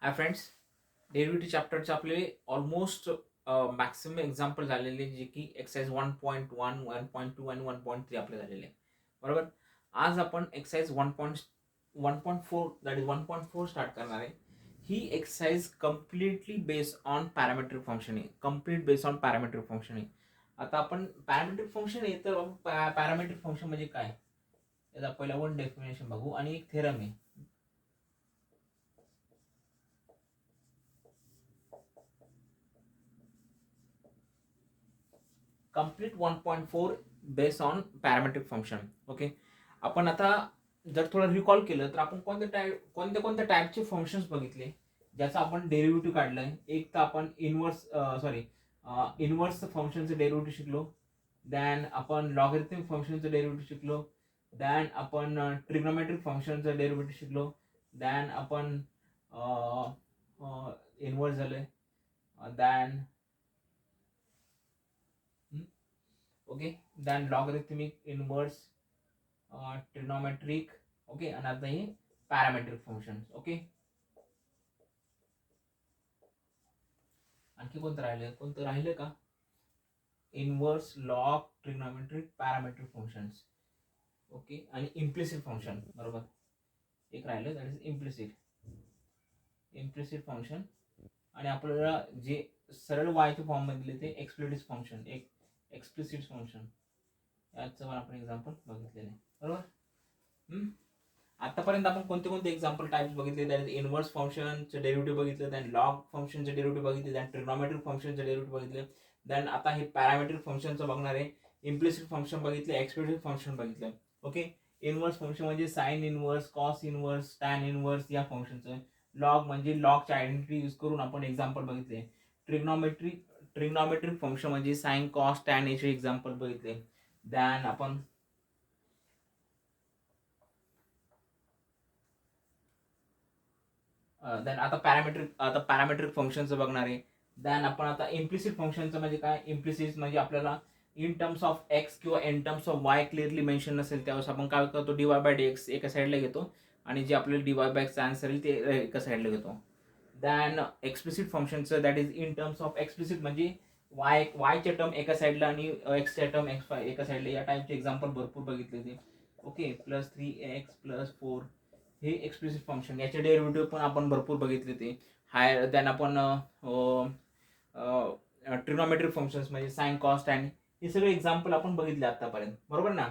Hi friends, derivative चॅप्टरचे आपले almost maximum example झालेले जे की एक्सरसाइज 1.1, 1.2 आणि 1.3 आपले झालेले आहे. बरोबर. आज आपण एक्सरसाइज 1.4 दॅट इज 1.4 स्टार्ट करणार आहे. ही exercise completely based on parametric function आहे. Complete based on parametric function आहे. आता आपण पॅरामेट्रिक फंक्शन आहे तर पॅरामेट्रिक फंक्शन म्हणजे काय याचा पहिला वन डेफिनेशन बघू आणि एक थेरम आहे. Complete 1.4 based on parametric function. Okay. आपण आता जर थोडं रिकॉल केलं तर आपण कोणत्या टाईपचे फंक्शन्स बघितले ज्याचा आपण डेरिव्हेटिव्ह काढलंय. एक तर आपण इनवर्स फंक्शनचं डेरिव्हेटिव्ह शिकलो. दॅन आपण लॉगरिथमिक फंक्शनचं डेरिव्हेटिव्ह शिकलो. दॅन आपण ट्रिग्नोमेट्रिक फंक्शनचं डेरिव्हेटिव्ह शिकलो. दॅन आपण इनवर्स झालंय. Than okay. Than logarithmic, inverse, trigonometric. Okay. आणि आता हे पॅरामेट्रिक फंक्शन. ओके. आणखी कोणतं राहिलं का? Inverse, log, trigonometric, parametric functions. Okay. आणि इम्प्लिसिट फंक्शन. बरोबर. एक राहिलं दॅट इज इम्प्लिसिट फंक्शन. आणि आपल्याला जे सरळ वायच्या फॉर्म मध्ये ते एक्सप्लिसिट फंक्शन, एक एक्सप्लिसिट फंक्शन याचं पण आपण एक्झाम्पल बघितलेलं आहे. बरोबर. आतापर्यंत आपण कोणते एक्झाम्पल टाइप्स बघितले. दॅट इज इनवर्स फंक्शनचे डेरिव्हेटिव्ह बघितले, दॅन लॉग फंक्शनचे डेरिव्हेटिव्ह बघितले, दॅन ट्रिग्नोमेट्रिक फंक्शनचे डेरिव्हेटिव्ह बघितले. दॅन आता हे पॅरामेट्रिक फंक्शनचं बघणार आहे. इम्प्लिसिट फंक्शन बघितले, एक्सप्लिसिट फंक्शन बघितलं. ओके. इनवर्स फंक्शन म्हणजे sine inverse, cos inverse, tan inverse या फंक्शनचं. लॉग म्हणजे लॉगची आयडेंटिटी यूज करून आपण एक्झाम्पल बघितले. ट्रिग्नोमेट्रिक फंक्शन म्हणजे साइन, कॉस, टॅन याचे एक्झाम्पल बघितले. दॅन आपण दॅन आता पॅरामेट्रिक फंक्शनचं बघणार आहे. दॅन आपण आता इम्प्लिसिट फंक्शनचं म्हणजे काय. इम्प्लिसिट म्हणजे आपल्याला इन टर्म्स ऑफ एक्स किंवा in terms of Y clearly mention नसेल त्यावेळेस आपण काय करतो, डीवाय बाय डी एक्स एका साईडला घेतो आणि जे आपल्याला डीवाय बाय एक्सचा आन्सर येईल ते एका साईडला घेतो. दॅन एक्सप्लिसिट फंक्शनचं that is in terms of explicit म्हणजे वायच्या टर्म एका साईडला आणि एक्सच्या टर्म एका साईडला. या टाईपचे एक्झाम्पल भरपूर बघितले ते. ओके. +3x+4 हे एक्सप्लिसिट फंक्शन. याचे डेरिव्हेटिव्ह पण आपण भरपूर बघितले ते. दॅन आपण ट्रिग्नोमेट्रिक फंक्शन्स म्हणजे साइन, कॉस, टॅन हे सगळे एक्झाम्पल आपण बघितले आतापर्यंत. बरोबर ना.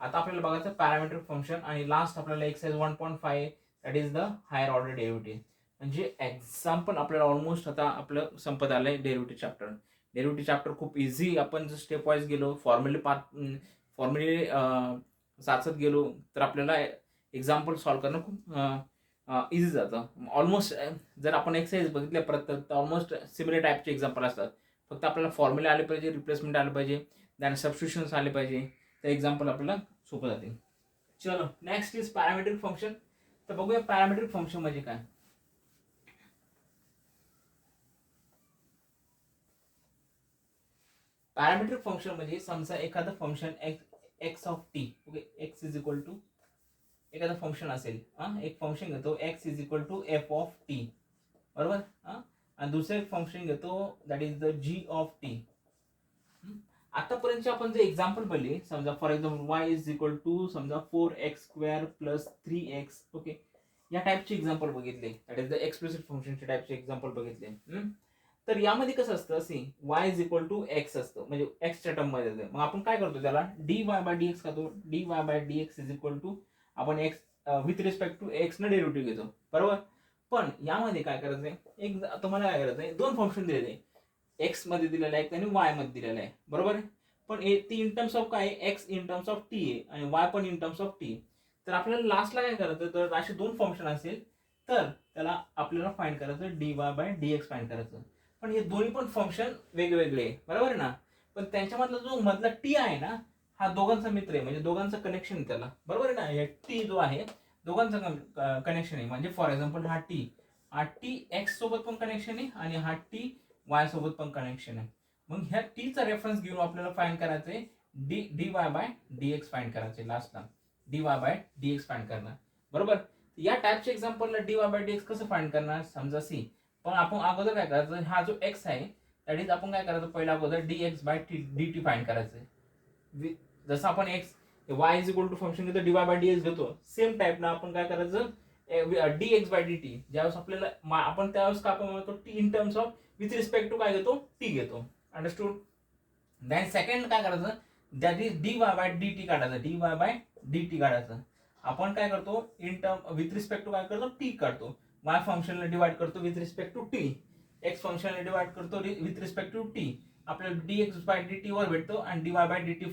आता आपल्याला बघायचं पॅरामेट्रिक फंक्शन आणि लास्ट आपल्याला exercise 1.5 that is the higher order derivative. म्हणजे एक्झाम्पल आपल्याला ऑलमोस्ट आता आपलं संपत आलंय डेरिव्हेटिव्ह चॅप्टर. डेरिव्हेटिव्ह चॅप्टर खूप इझी. आपण जर स्टेप वाईज गेलो, फॉर्म्युले साचत गेलो तर आपल्याला एक्झाम्पल सॉल्व्ह करणं खूप इझी जातं. ऑलमोस्ट जर आपण एक्सरसाइज बघितल्या प्रत्येक तर ऑलमोस्ट सिमिलर टाईपचे एक्झाम्पल असतात. फक्त आपल्याला फॉर्म्युले आले पाहिजे, रिप्लेसमेंट आले पाहिजे, दॅन सबस्टिट्यूशन्स आले पाहिजे, तर एक्झाम्पल आपल्याला सोपं जाते. चलो नेक्स्ट इज पॅरामेट्रिक फंक्शन. तर बघूया पॅरामेट्रिक फंक्शन म्हणजे काय. पॅरामेट्रिक फंक्शन म्हणजे समजा एखादं function X of T. Okay. X is equal to एखादं फंक्शन असेल. एक फंक्शन घेतो X is equal to F of T. बरोबर. आणि दुसरं एक फंक्शन घेतो that is the G of T. आतापर्यंत आपण जे एक्झाम्पल पडले, समजा for example Y is equal to समजा 4x² + 3x. ओके. या टाईपचे एक्झाम्पल बघितले. दॅट इज द एक्सप्लिसिट फंक्शनचे टाईपचे एक्झाम्पल बघितले. तर यामध्ये कसं असतं, Y is equal to X असतं म्हणजे एक्सच्या टर्म मध्ये येतं. मग आपण काय करतो त्याला dy बाय dx करतो. dy by dx is equal to आपण x with respect to x न डेरिव्हेटिव्ह घेतो. बरोबर. पण यामध्ये काय करायचंय, तुम्हाला काय करायचंय, दोन फंक्शन दिलेले, एक्स मध्ये दिलेलं आहे आणि वाय मध्ये दिलेलं आहे. बरोबर. पण ती इन टर्म्स ऑफ काय, x in terms of T आहे आणि वाय पण इन टर्म्स ऑफ टी. तर आपल्याला लास्टला काय करायचं, तर असे दोन फंक्शन असेल तर त्याला आपल्याला फाइंड करायचं dy बाय dx फाइंड करायचं. पण हे दोन्ही पण फंक्शन वेगवेगळे आहे. बरोबर आहे ना. पण त्यांच्यामधला जो मधला टी आहे ना, हा दोघांचा मित्र आहे म्हणजे दोघांचं कनेक्शन आहे त्याला. बरोबर आहे ना. हे टी जो आहे दोघांचं कनेक्शन आहे. म्हणजे फॉर एक्झाम्पल हा टी एक्स सोबत पण कनेक्शन आहे आणि हा टी वाय सोबत पण कनेक्शन आहे. मग ह्या टीचा रेफरन्स घेऊन आपल्याला फाइंड करायचंय dy बाय dx फाइंड करायचे. लास्टला dy बाय dx फाइंड करणार. बरोबर. या टाईपच्या एक्झाम्पलला dy बाय dx कसं फाइंड करणार समजा सी, पण आपण अगोदर काय करायचं, हा जो x आहे दॅट इज आपण काय करायचं पहिला अगोदर dx बाय dt फाइंड करायचं. जसं आपण x y is equal to function घेतो dy बाय dx घेतो, सेम टाईप ना आपण काय करायचं dx बाय dt ज्यावेळेस आपल्याला आपण त्यावेळेस का आपण म्हणतो t in terms of with respect to काय घेतो t घेतो. अंडरस्टूड. देन सेकंड काय करायचं that is dy by dt काढायचं, dy बाय dt काढायचं. आपण काय करतो in term with respect to काय करतो t काढतो, y फंक्शनला डिवाइड करतो with respect to t, x फंक्शनला डिवाइड करतो विथ रिस्पेक्ट टू t, आपल्याला dx बाय dt वर भेटतो आणि dy बाय dt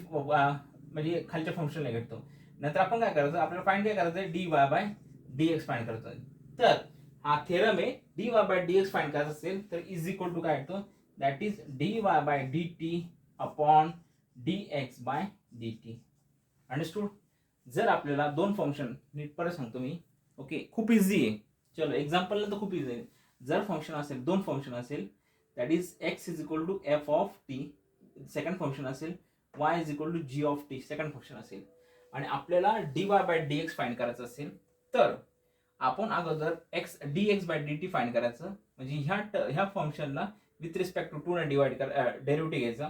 म्हणजे खालच्या फंक्शनला भेटतो. नंतर आपण काय करायचं आपल्याला फाइंड काय करायचं dy बाय dx फाइंड करायचं. तर हा थेरम आहे dy बाय dx फाइंड करायचं असेल तर इज इक्वल टू काय येतो that is dy by dt upon dx by dt. Understood. जर आपल्याला दोन फंक्शन, नीट परत सांगतो मी, ओके खूप इझी आहे, चलो एक्झाम्पलला तर खूप इझी आहे. जर फंक्शन असेल दोन फंक्शन असेल that is x is equal to F of T, second function असेल y is equal to G of T, second function असेल, आणि आपल्याला dy बाय dx फाइंड करायचं असेल तर आपण अगोदर dx बाय dt फाइंड करायचं. म्हणजे ह्या फंक्शनला विथ रिस्पेक्ट टू टू ना डिवाइड डेरिव्हेटिव्ह घ्यायचा,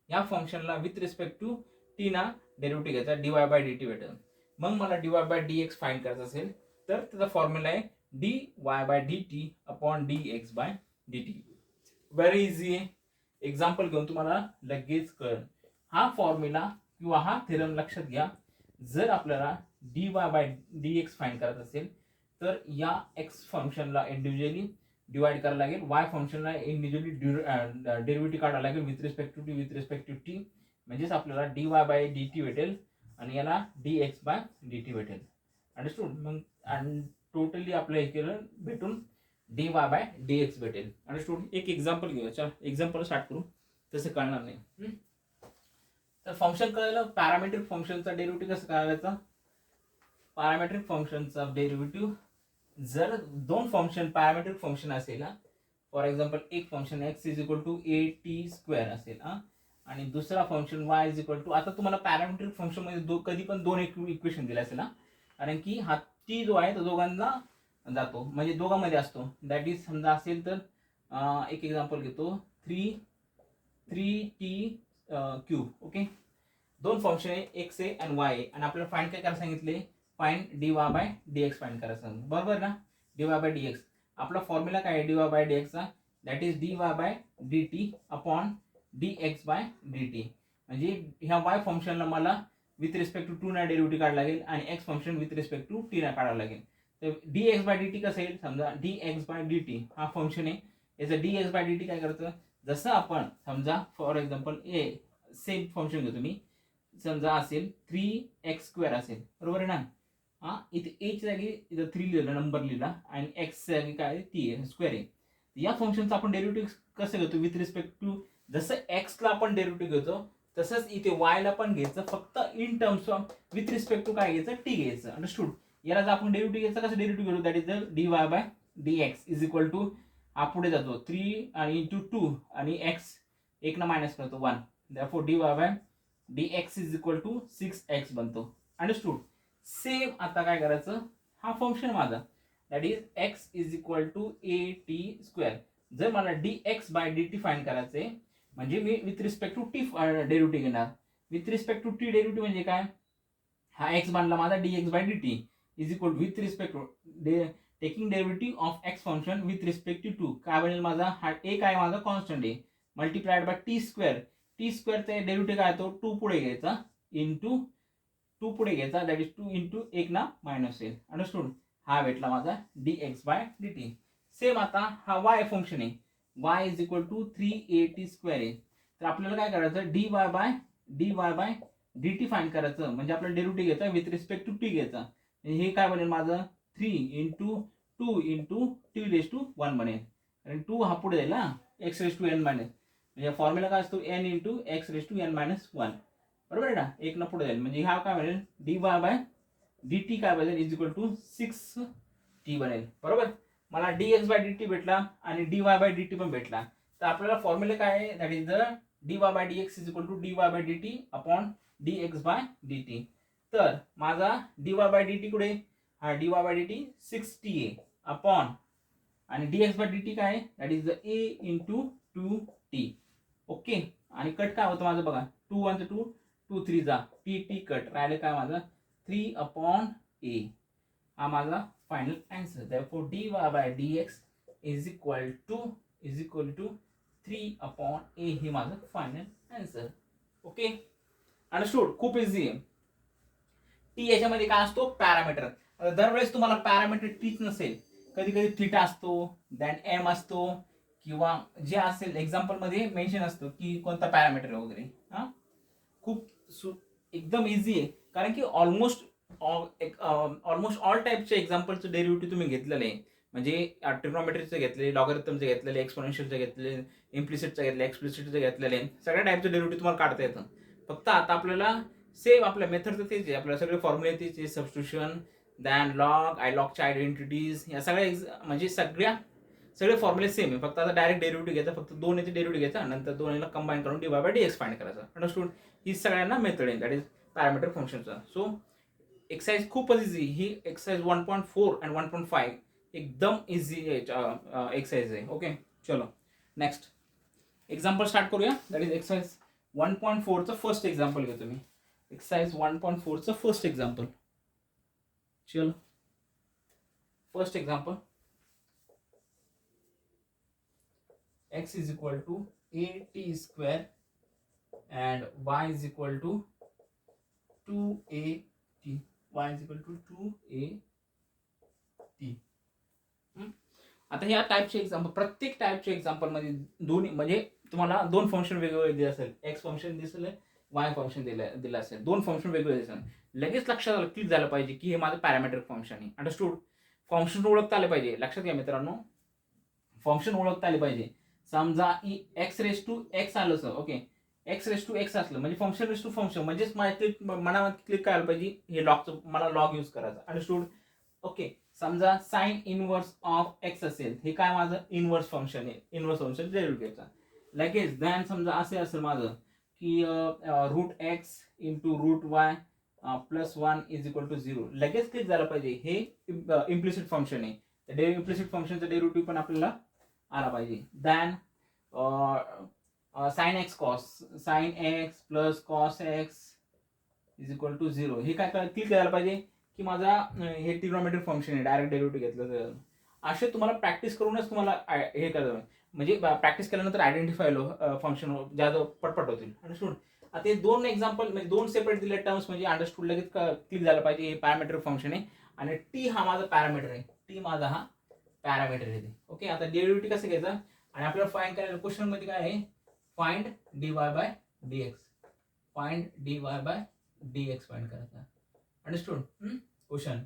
ह्या फंक्शनला विथ रिस्पेक्ट टू टी ना डेरिव्हेटिव्ह घ्यायचा, dy बाय dt भेटेल. मग मला dy बाय dx फाइंड करायचं असेल तर त्याचा फॉर्म्युला आहे dy by dt upon dx by dt. Very easy आहे, एक्झाम्पल घेऊन तुम्हाला लगेच कळेल. हा फॉर्म्युला किंवा हा थेरम लक्षात घ्या. जर आपल्याला dy बाय dx फाइंड करायचं असेल तर या x फंक्शनला इंडिव्हिज्युअली डिवाइड करायला लागेल, y फंक्शनला इंडिव्हिज्युअली डेरिव्हेटिव्ह काढायला लागेल with respect to T, with respect to T, म्हणजेच आपल्याला dy बाय dt भेटेल आणि याला dx बाय dt भेटेल. अंडरस्टूड. मग आणि टोटली आपल्या इकडे भेटून dy बाय dx भेटेल. अंडरस्टूड. एक एक्झाम्पल घेऊया, चला एक्झाम्पल स्टार्ट करू, तसं कळणार नाही. तर फंक्शन कळलं, पॅरामेट्रिक फंक्शनचा डेरिव्हेटिव्ह कसं करायचा, पॅरामेट्रिक फंक्शनचा डेरिव्हेटिव्ह जर दोन फंक्शन पॅरामेट्रिक फंक्शन असेल, फॉर एक्झाम्पल एक function x is equal to A T square असेल आणि दुसरा function y is equal to, आता तुम्हाला पॅरामेट्रिक फंक्शन मध्ये कधी पण दोन इक्वेशन दिले असेल कारण की हा टी जो आहे तो दोघांना जातो, म्हणजे दोघांमध्ये असतो. दॅट इज समजा असेल तर एक एक्झाम्पल घेतो 3t क्यूब. ओके, दोन फंक्शन आहे एक्स आहे आणि वाय आहे आणि आपल्याला फाइंड काय करायला सांगितले, find dy by dx find करायचं, बरोबर ना. dy बाय dx आपला फॉर्म्युला काय आहे dy बाय dx चा, that is dy by dt upon dx by dt. म्हणजे ह्या y फंक्शनला मला विथ रिस्पेक्ट टू टू ना डेरिव्हेटिव्ह काढायला लागेल आणि x function with respect to T ना काढायला लागेल. तर dx बाय dt कसं येईल, समजा dx बाय dt हा फंक्शन आहे, याचं dx बाय dt काय करतं, जसं आपण समजा for example A same function घेतो मी, समजा असेल 3x स्क्वेअर असेल, बरोबर आहे ना. इथे a च्या जागी इथं 3 लिहिलं, नंबर लिहिला, आणि x च्या जागी काय ती स्क्वेअर आहे. या फंक्शनचा आपण डेरिव्हेटिव्ह कसं घेतो विथ रिस्पेक्ट टू, जसं x ला आपण डेरिव्हेटिव्ह घेतो तसंच इथे y ला पण घ्यायचं, फक्त in terms of with respect to काय घ्यायचं t घ्यायचं. अंडरस्टूड. याला जर आपण डेरिव्हेटिव्ह घ्यायचं कसं डेरिव्हेटिव्ह घेतो, that is dy by dx is equal to, हा पुढे जातो 3 आणि इंटू 2 आणि x एक ना मायनस करतो 1, therefore dy by dx is equal to 6x बनतो. अंडरस्टूड. सेम आता काय करायचं, हा फंक्शन माझा that is x is equal to A T square. जर मला dx बाय dt फाइंड करायचे म्हणजे मी with respect to t derivative घेणार. With respect to t derivative म्हणजे काय, हा x बनला माझा dx by dt is equal with respect to taking derivative of x function with respect to to, काय बनेल माझा, हा a काय माझा कॉन्स्टंट आहे, multiplied by t square. T स्क्वेअरचा derivative काय तो 2 पुढे घ्यायचा, इंटू 2 पुढे घ्यायचा, दॅट इज 2 इंटू 1 ना मायनस येईल. अंडरस्टूड. हा भेटला माझा dx बाय dt. सेम आता हा y फंक्शन आहे, y is equal to 3at square आहे. तर आपल्याला काय करायचं, dy बाय dt फाइंड करायचं, म्हणजे आपल्याला डेरिव्हेटिव्ह घ्यायचा विथ रिस्पेक्ट टू टी घ्यायचा. हे काय बनेल माझं 3 into 2 into T raise to 1 बनेल, आणि 2 हा पुढे जाईल x raise to n minus, म्हणजे फॉर्म्युला काय असतो n into x raise to n minus 1, बरोबर आहे ना. एक ना पुढे जाईल, म्हणजे हा काय बनेल dy बाय dt काय बनेल इज इक्वल टू 6t बनेल, बरोबर. मला dx बाय dt भेटला आणि dy बाय dt पण भेटला. तर आपल्याला फॉर्म्युला काय आहे, that is the dy by dx is equal to dy by dt upon dx by dt. तर माझा dy बाय dt कुठे, हा dy by dt 6ta upon आणि dx बाय dt काय आहे, that is the a into 2t. Okay, आणि cut काय होतं माझं बघा, 2 1 2 2 3 जा t कट राहिले काय माझं 3 अपॉन a. हा माझा final answer. Therefore dy by dx is equal to 3 upon a. हे माझं फायनल आन्सर. Okay, understood. खूप इझी आहे. टी याच्यामध्ये काय असतो, पॅरामीटर. दरवेळेस तुम्हाला पॅरामीटर टीच नसेल, कधी कधी थिटा असतो, दॅन एम असतो, किंवा जे असेल एक्झाम्पल मध्ये मेन्शन असतो की कोणता पॅरामीटर वगैरे. हा खूप एकदम इझी आहे, कारण की ऑलमोस्ट ऑल टाईपचे एक्झाम्पलचं डेरिव्हेटिव्ह तुम्ही घेतलेले आहे. म्हणजे ट्रिग्नोमेट्रीचे घेतले, लॉगरिथमचे घेतलेले, एक्सपोनेन्शियलचे घेतलेले, इम्प्लिसिटचे घेतले, एक्सप्लिसिटचे घेतलेले, सगळ्या टाईपचे डेरिव्हेटिव्ह तुम्हाला काढता येतं. फक्त आता आपल्याला सेम आपल्या मेथडचं तेच आहे, आपल्याला सगळे फॉर्म्युले तेच आहे, सबस्टिट्यूशन, दॅन लॉग, आयलॉगच्या आयडेंटिटीज, या सगळ्या म्हणजे सगळे फॉर्म्युले सेम आहे. फक्त आता डायरेक्ट डेरिव्हेटिव्ह घ्यायचा, फक्त दोन याचे डेरिव्हेटिव्ह घ्यायचा, नंतर दोन याला कंबाईन करून dy बाय dx फाइंड करायचा. अंडरस्टूड. ही सगळ्यांना मेथड आहे, दॅट इज पॅरामीटर फंक्शनचा. सो एक्सरसाइज खूपच इझी. ही एक्सरसाइज 1.4 आणि 1.5 एकदम इझी एक्सरसाइज आहे. ओके, चलो नेक्स्ट एक्झाम्पल स्टार्ट करूया. दॅट इज एक्सरसाइज 1.4चं फर्स्ट एक्झाम्पल घेतो मी. एक्सरसाइज 1.4चं फर्स्ट एक्झाम्पल. चलो, first example. x is equal to at square and y is equal to 2at. y is equal to 2at. आता ह्या टाईपचे एक्झाम्पल, प्रत्येक टाईपच्या एक्झाम्पल मध्ये दोन्ही म्हणजे तुम्हाला दोन फंक्शन वेगवेगळे दिले असेल. एक्स फंक्शन दिसलं, वाय फंक्शन दिलं असेल, दोन फंक्शन वेगवेगळे दिसले. लगेच लक्षात क्लिक झालं पाहिजे की हे माझं पॅरामीट्रिक फंक्शन आहे. अंडरस्टूड. फंक्शन ओळखता आले पाहिजे. लक्षात घ्या मित्रांनो, फंक्शन ओळखता आले पाहिजे. समजा एक्स रेस टू एक्स आलं sir, okay, X raise to X असलं म्हणजे फंक्शन रेस टू फंक्शन, म्हणजेच माझ्या मनामध्ये क्लिक करायला पाहिजे हे लॉगचं, मला लॉग यूज करायचा. अंडरस्टूड. ओके, समजा साइन इनवर्स ऑफ एक्स असेल, हे काय माझं इनवर्स फंक्शन आहे, इनवर्स फंक्शन डेरिव्हेटिव्ह घ्यायचा लगेच. दॅन समजा असे असेल माझं की root X into root Y plus 1 is equal to 0, लगेच क्लिक झालं पाहिजे हे इम्प्लिसिट फंक्शन आहे. इम्प्लिसिट फंक्शनचा डेरिव्हेटिव्ह पण आपल्याला आला पाहिजे. Then sine X cos, sine X plus cos X is equal to 0, हे काय क्लिक करायला पाहिजे की माझा हे ट्रिग्नोमेट्रिक फंक्शन आहे, डायरेक्ट डेरिव्हेटिव्ह घेतलं तर. असे तुम्हाला प्रॅक्टिस करूनच तुम्हाला हे करायचं, म्हणजे प्रॅक्टिस केल्यानंतर आयडेंटिफाय फंक्शन ज्यादा पटपट होतील. अंडरस्टूड. आता हे दोन एक्झाम्पल म्हणजे दोन सेपरेट दिले टर्म्स म्हणजे अंडरस्टूड, लगेच क्लिक झालं पाहिजे हे पॅरामीट्रिक फंक्शन आहे आणि टी हा माझा पॅरामीटर आहे. टी माझा हा पॅरामीटर आहे. ओके, आता डेरिव्हेटिव्ह कसं घ्यायचा आणि आपल्याला फाइंड करायला क्वेश्चन मध्ये काय आहे, find dy by dx, find dy by dx find करायचा. Understood. Question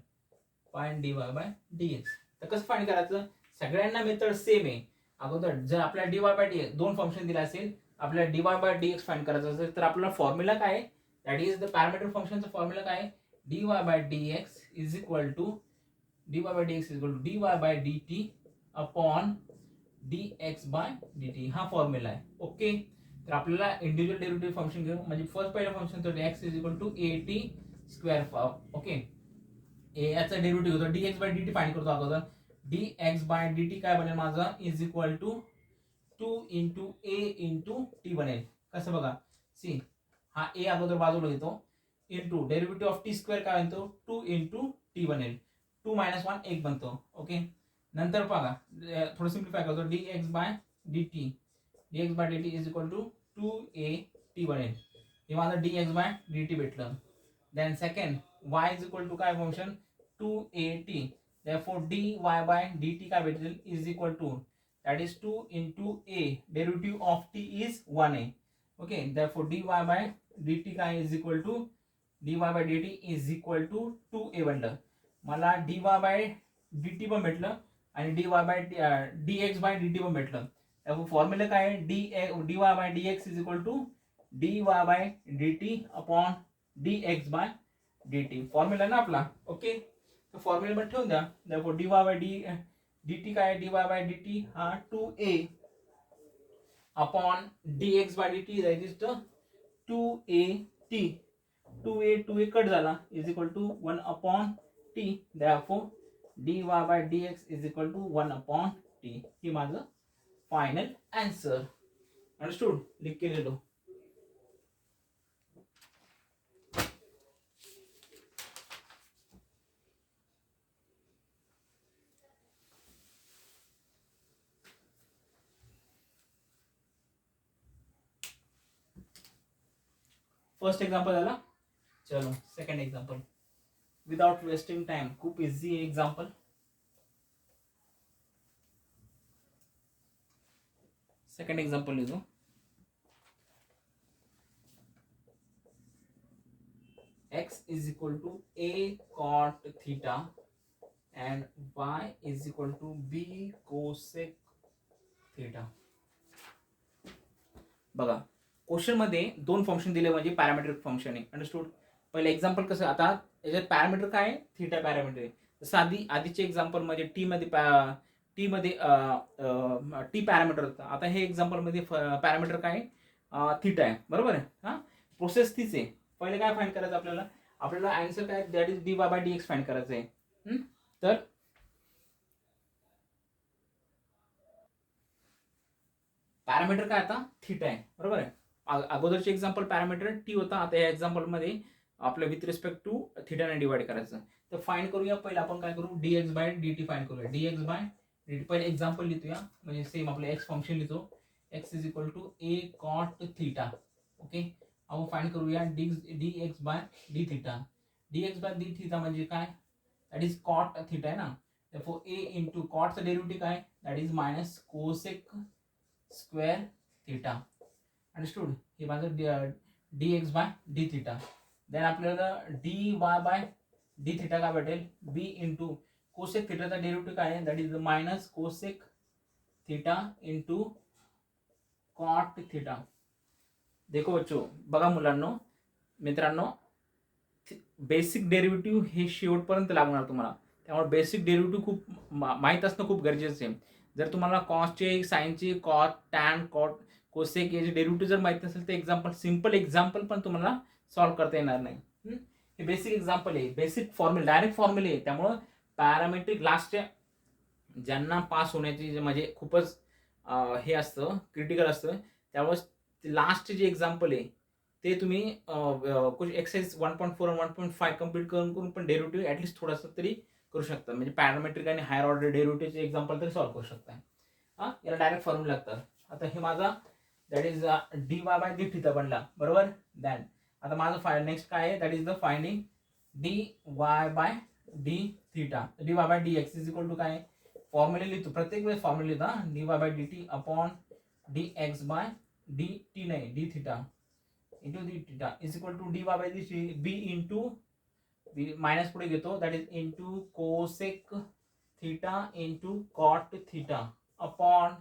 find dy by dx. तर कसं फाइंड करायचं, सगळ्यांना मेथड सेम आहे. अगोदर जर आपल्याला dy बाय dx दोन फंक्शन दिले असेल, आपल्याला dy बाय dx फाइंड करायचं असेल तर आपल्याला फॉर्म्युला काय आहे, दॅट इज द पॅरामीटर फंक्शनचा फॉर्म्युला काय आहे, dy by dx is equal to dy by dx is equal to dy by dt upon dx by dt. हा फॉर्म्युला आहे. ओके, तर आपल्याला इंडिव्हिज्युअल डेरिव्हेटिव्ह फंक्शन घेऊ. म्हणजे फर्स्ट पहिलं फंक्शन तर x is equal to at square. Okay, याचा derivative होतो dx बाय dt फाइंड करतो अगोदर. dx बाय dt काय बनेल माझा is equal to 2 into a into t बनेल. कसं बघा, सी हा a अगोदर बाजूला घेतो, into derivative of T square काय बनतो 2 इंटू टी बनेल, 2 मायनस 1 1 बनतो. ओके, नंतर बघा थोडं सिम्प्लिफाय करतो, dx by dt is equal to 2at बनेल. हे माझं dx बाय dt भेटलं. Then second y is equal to काय function 2at, therefore dy by dt काय भेटेल is equal to that is 2 into a, derivative of t is 1a. okay, therefore dy by dt काय is equal to dy by dt is equal to 2a बनलं. मला dy by dt पण भेटलं आणि dy by dx by dt पण भेटलं. त्यामुळे formula काय आहे, dy by dx is equal to dy by dt upon dx by dt. Formula ना आपला. ओके, तर फॉर्म्युला पण ठेवून द्या. therefore dy by dt काय, dy by dt हा 2a upon dx by dt that is the 2at. 2a cut झाला is equal to 1 upon t. Therefore dy by dx is equal to 1 upon t. ही माझं final answer. Understood. लिख के ले low. First example झाला. चलो second example. Without wasting time. खूप easy example. Second example लिखो. x is equal to a cot theta and y is equal to b cosec theta. बघा question मध्ये दोन function दिले म्हणजे पॅरामीट्रिक फंक्शन आहे. अंडरस्टूड. पहिले एक्झाम्पल कसं, आता याच्यात पॅरामीटर काय आहे, थीटा पॅरामीटर आहे. जसं आधीचे एक्झाम्पल मध्ये टी मध्ये टी पॅरामीटर होता. आता हे एक्झाम्पल मध्ये पॅरामीटर काय आहे, थीटा आहे. बरोबर आहे. हा प्रोसेस तीच आहे. पहिले काय फाइंड करायचं आपल्याला आन्सर काय, that is d y by d x find करायचं आहे. तर पॅरामीटर काय आता थीटा आहे. बरोबर आहे. अगोदरचे एक्झाम्पल पॅरामीटर टी होता. आता या एक्झाम्पल मध्ये आपलं विथ रिस्पेक्ट टू थीटाने डिवाइड करायचं. तर फाइंड करूया. पहिले आपण काय करू, dx बाय dt फाइंड करूया. dx बाय dt पहिले एक्झाम्पल लिहूया. म्हणजे सेम आपलं एक्स फंक्शन लिहितो. x is equal to a cot theta. Okay. आपण फाइंड करूया dx by d theta. dx by d theta म्हणजे काय, दॅट इज कॉट थीटा आहे ना. therefore a इंटू कॉटचं डेरिव्हेटिव्ह काय, that is minus cosec square theta. Understood. हे माझं dx by d theta. Then आपल्याला dy बाय d थीटा काय भेटेल, b इंटू कोसेक थीटाचा डेरिव्हेटिव्ह काय आहे, that is minus cosec theta into cot theta. देखो बच्चो, बघा मुलांनो मित्रांनो, बेसिक डेरिव्हेटिव्ह हे शेवटपर्यंत लागणार तुम्हाला. त्यामुळे बेसिक डेरिव्हेटिव्ह खूप माहीत असणं खूप गरजेचं आहे. जर तुम्हाला कॉसचे, साईनचे, कॉट, टॅन, कॉट, कोसेक याचे डेरिव्हेटिव्ह जर माहिती नसेल तर सिंपल एक्झाम्पल पण तुम्हाला सॉल्व्ह करता येणार नाही. हे बेसिक एक्झाम्पल आहे, बेसिक फॉर्म्युला, डायरेक्ट फॉर्म्युले आहे. त्यामुळं पॅरामेट्रिक लास्टच्या ज्यांना पास होण्याची म्हणजे खूपच हे असतं, क्रिटिकल असतं, त्यामुळे लास्ट जे एक्झाम्पल आहे ते तुम्ही एक्सरसाइज 1.4 आणि 1.5 कम्प्लीट करून पण डेरिव्हेटिव्ह ॲटलीस्ट थोडासा तरी करू शकता. म्हणजे पॅरामेट्रिक आणि हायर ऑर्डर डेरिव्हेटिव्हचे एक्झाम्पल तरी सॉल्व्ह करू शकता. याला डायरेक्ट फॉर्म्युला लागतात. आता हे माझा that is d y by d theta बनला. बरोबर. दॅन आता माझं नेक्स्ट काय आहे, that is the finding d y by d theta. D y by d x is equal to काय, फॉर्म्युला लिहितो प्रत्येक वेळेस फॉर्म्युला लिहिता. D y by d t upon d x by d t नाही D theta into d theta is equal to d y by d b into minus पुढे घेतो, that is into cosec theta into cot theta upon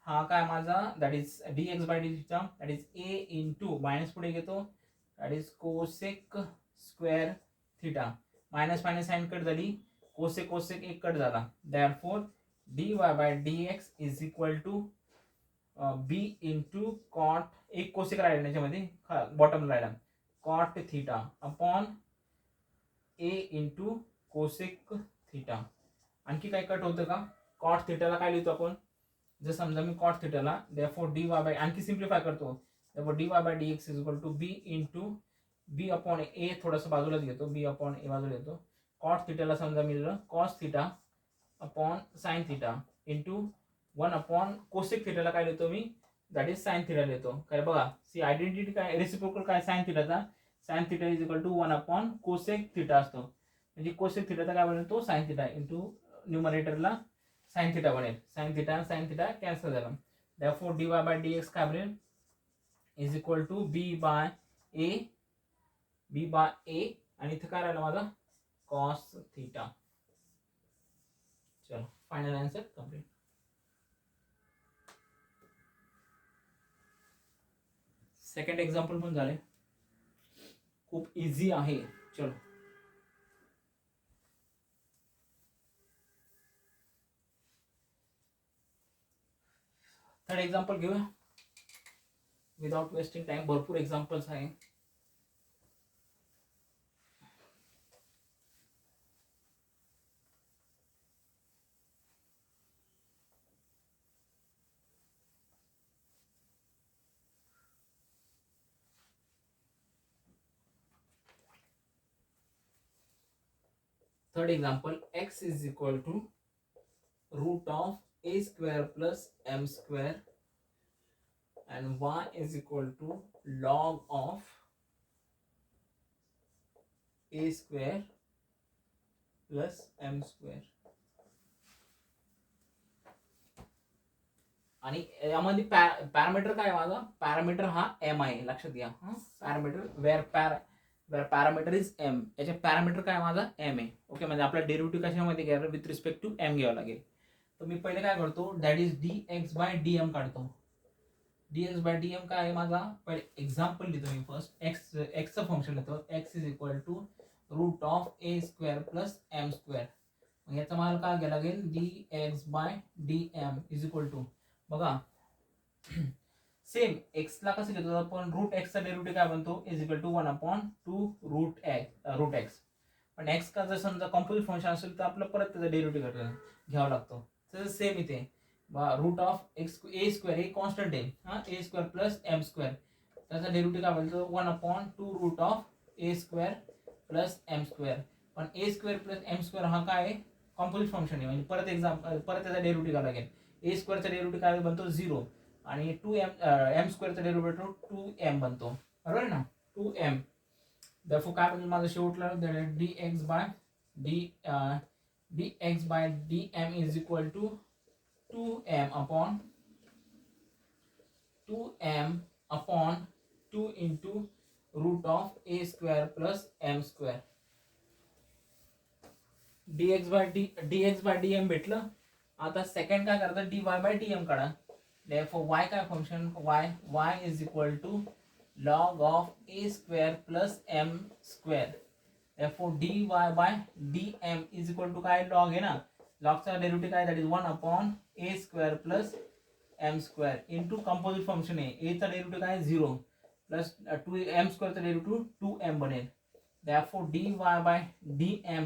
हा काय माझा, that is d x by d theta, that is a into minus पुढे घेतो, that is cosec square theta. Minus minus sine cut झाली, cosec cosec एक cut झाला. Therefore d y by d x is equal to b into cot, एक cosec राहिला त्याच्यामध्ये bottom राहिला, cot theta upon ए into cosec theta. आणखी काय cut होतं का, कॉट थीटाला काय लिहितो आपण, जर समजा मी कॉट थीटाला देअरफॉर डी वाय बाय, आणखी सिम्प्लिफाय करतो, therefore d y by d x is equal to b into b upon a, थोडंसं बाजूलाच घेतो, बी अपॉन ए बाजूला घेतो. कॉट थीटाला समजा मी लिहिलं cos theta upon sine theta into 1 upon cosec थीटाला काय लिहितो मी, दॅट इज साइन थीटा लिहितो. काय बघा, सी आयडेंटिटी काय, रेसिप्रोकल काय साइन थीटाचा, sine theta is equal to 1 upon cosec theta असतो. म्हणजे कोसेक थीटाचा काय बनेल, तो साइन थीटा इंटू न्यूमरेटरला साइन थीटा बनेल. साइन थीटा आणि साइन थीटा कॅन्सल झाला. Therefore d y by d x काय बनेल, is equal to b by a, b by a आणि इथं काय राहिलं माझा कॉस थीटा. चलो final answer complete. Second example पण झाले, खूप इझी आहे. चलो थर्ड एक्झाम्पल घेऊया विदाउट वेस्टिंग टाइम. भरपूर एक्झाम्पल्स आहे. Third example x is equal to root of a square plus m square and y is equal to log of a square plus m square. आणि यामध्ये parameter काय माझा parameter हा m आहे लक्षात घ्या. Parameter where parameter is m. याचे parameter काय माझा m आहे. ओके म्हणजे आपला डेरिव्हेटिव्ह कशामध्ये घ्यायला विथ रिस्पेक्ट टू m घ्यावं लागेल. तर मी पहिले काय करतो that is dx by dm काढतो. dx बाय dm काय आहे माझा पहिले एक्झाम्पल लिहितो मी फर्स्ट एक्सचं फंक्शन लिहितो x is equal to root of a square plus m square. मग याचा मला काय घ्यायला लागेल dx by dm is equal to बघा सेम x ला कसं घेतो आपण रूट x चा डेरिव्हेटिव्ह काय बनतो is equal to 1/2 root x. पण x का जर समजा कॉम्पोजिट फंक्शन असेल तर आपलं परत त्याचा डेरिव्हेटिव्ह घ्यावा लागतो. तर सेम इथे root of x a square हे कॉन्स्टंट आहे a square plus m square त्याचा डेरिव्हेटिव्ह काय बनतो 1/2 root of a square plus m square. पण a square plus m square हा काय आहे कॉम्पोजिट फंक्शन आहे म्हणजे परत त्याचा डेरिव्हेटिव्ह घ्यावा लागेल. ए स्क्वेअरचा डेरिव्हेटिव्ह काय बनतो 0 आणि 2m स्क्वेअरचा डेरिव्हेटिव्ह 2m बनतो बरोबर आहे ना 2m. therefore काय बनेल माझं शेवटला dx by dm is equal to 2m upon 2 into root of a square plus m square. dx by dm भेटलं. आता सेकंड काय करतात dy by dm काढा. therefore y काय function y is equal to log of a square plus m square. therefore dy by dm is equal to काय log आहे ना लॉगचा derivative काय that is 1/a square plus m square into composite function आहे a चा derivative काय 0 plus 2m स्क्वेअरचा derivative 2m बनेल. therefore dy by dm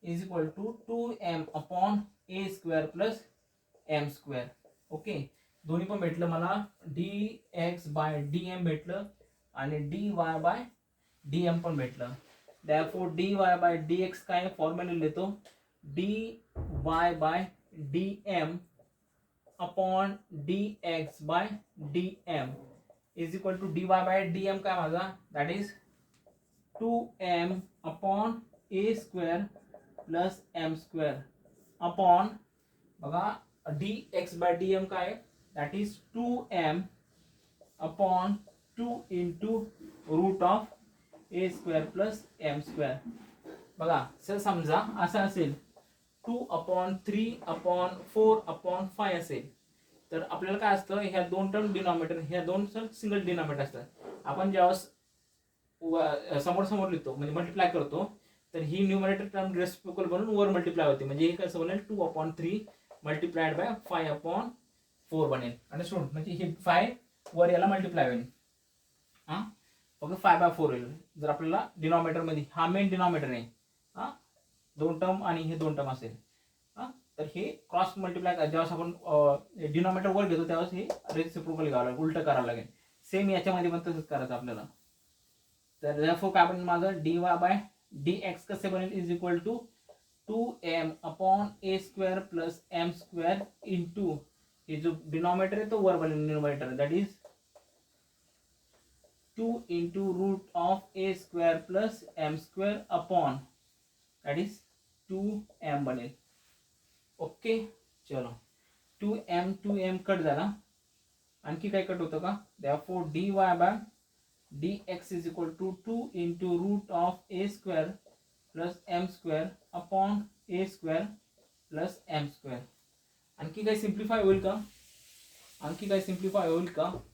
is equal to 2m upon a square plus m square. Okay दोन्ही पण भेटलं मला dx by dm भेटलं आणि dy बाय dm पण भेटलं. therefore dy बाय dx काय फॉर्म्युला लिहितो dy by dm upon dx by dm is equal to dy by dm काय माझा that is 2m upon a square plus m square upon बघा dx by dm काय that is 2m upon 2 into root of a square plus m square. बघा sir समजा असं असेल 2/3/4/5 असेल तर आपल्याला काय असतं ह्या दोन टर्म डिनॉमिनेटर ह्या दोन सिंगल डिनॉमिनेटर असतात. आपण जेव्हा समोर लिहितो म्हणजे मल्टिप्लाय करतो तर ही न्यूमरेटर टर्म रेसिप्रोकल बनून वर मल्टिप्लाय होते म्हणजे हे कसं बनेल 2/3 मल्टिप्लाइड बाय 5/4 बनेल. अंडरस्टूड म्हणजे हे 5 वर याला मल्टिप्लाय होईल फक्त 5/4 होईल जर आपल्याला डिनॉमिनेटर मध्ये हा मेन डिनॉमिनेटर आहे दोन टर्म आणि हे दोन टर्म असेल तर हे क्रॉस मल्टिप्लाय जेव्हा आपण डिनॉमिनेटर वर घेतो त्यावेळेस हे रेसिप्रोकल घ्यावं लागेल उलट करावं लागेल. सेम याच्यामध्ये पण तसंच करायचं आपल्याला. तर therefore काय बनेल माझं dy बाय dx कसे बनेल is equal to 2m upon a square plus m square into हे जो डिनॉमिनेटर आहे तो वर बनेल numerator that is 2 into root of a square plus m square upon that is 2m बनेल. ओके चलो 2m कट झाला आणखी काय कट होतं का therefore dy by dx is equal to 2 into root of a square plus m square upon a square plus m square. आणखी काय simplify होईल का ओके आणखी काय सिम्प्लिफाय होईल का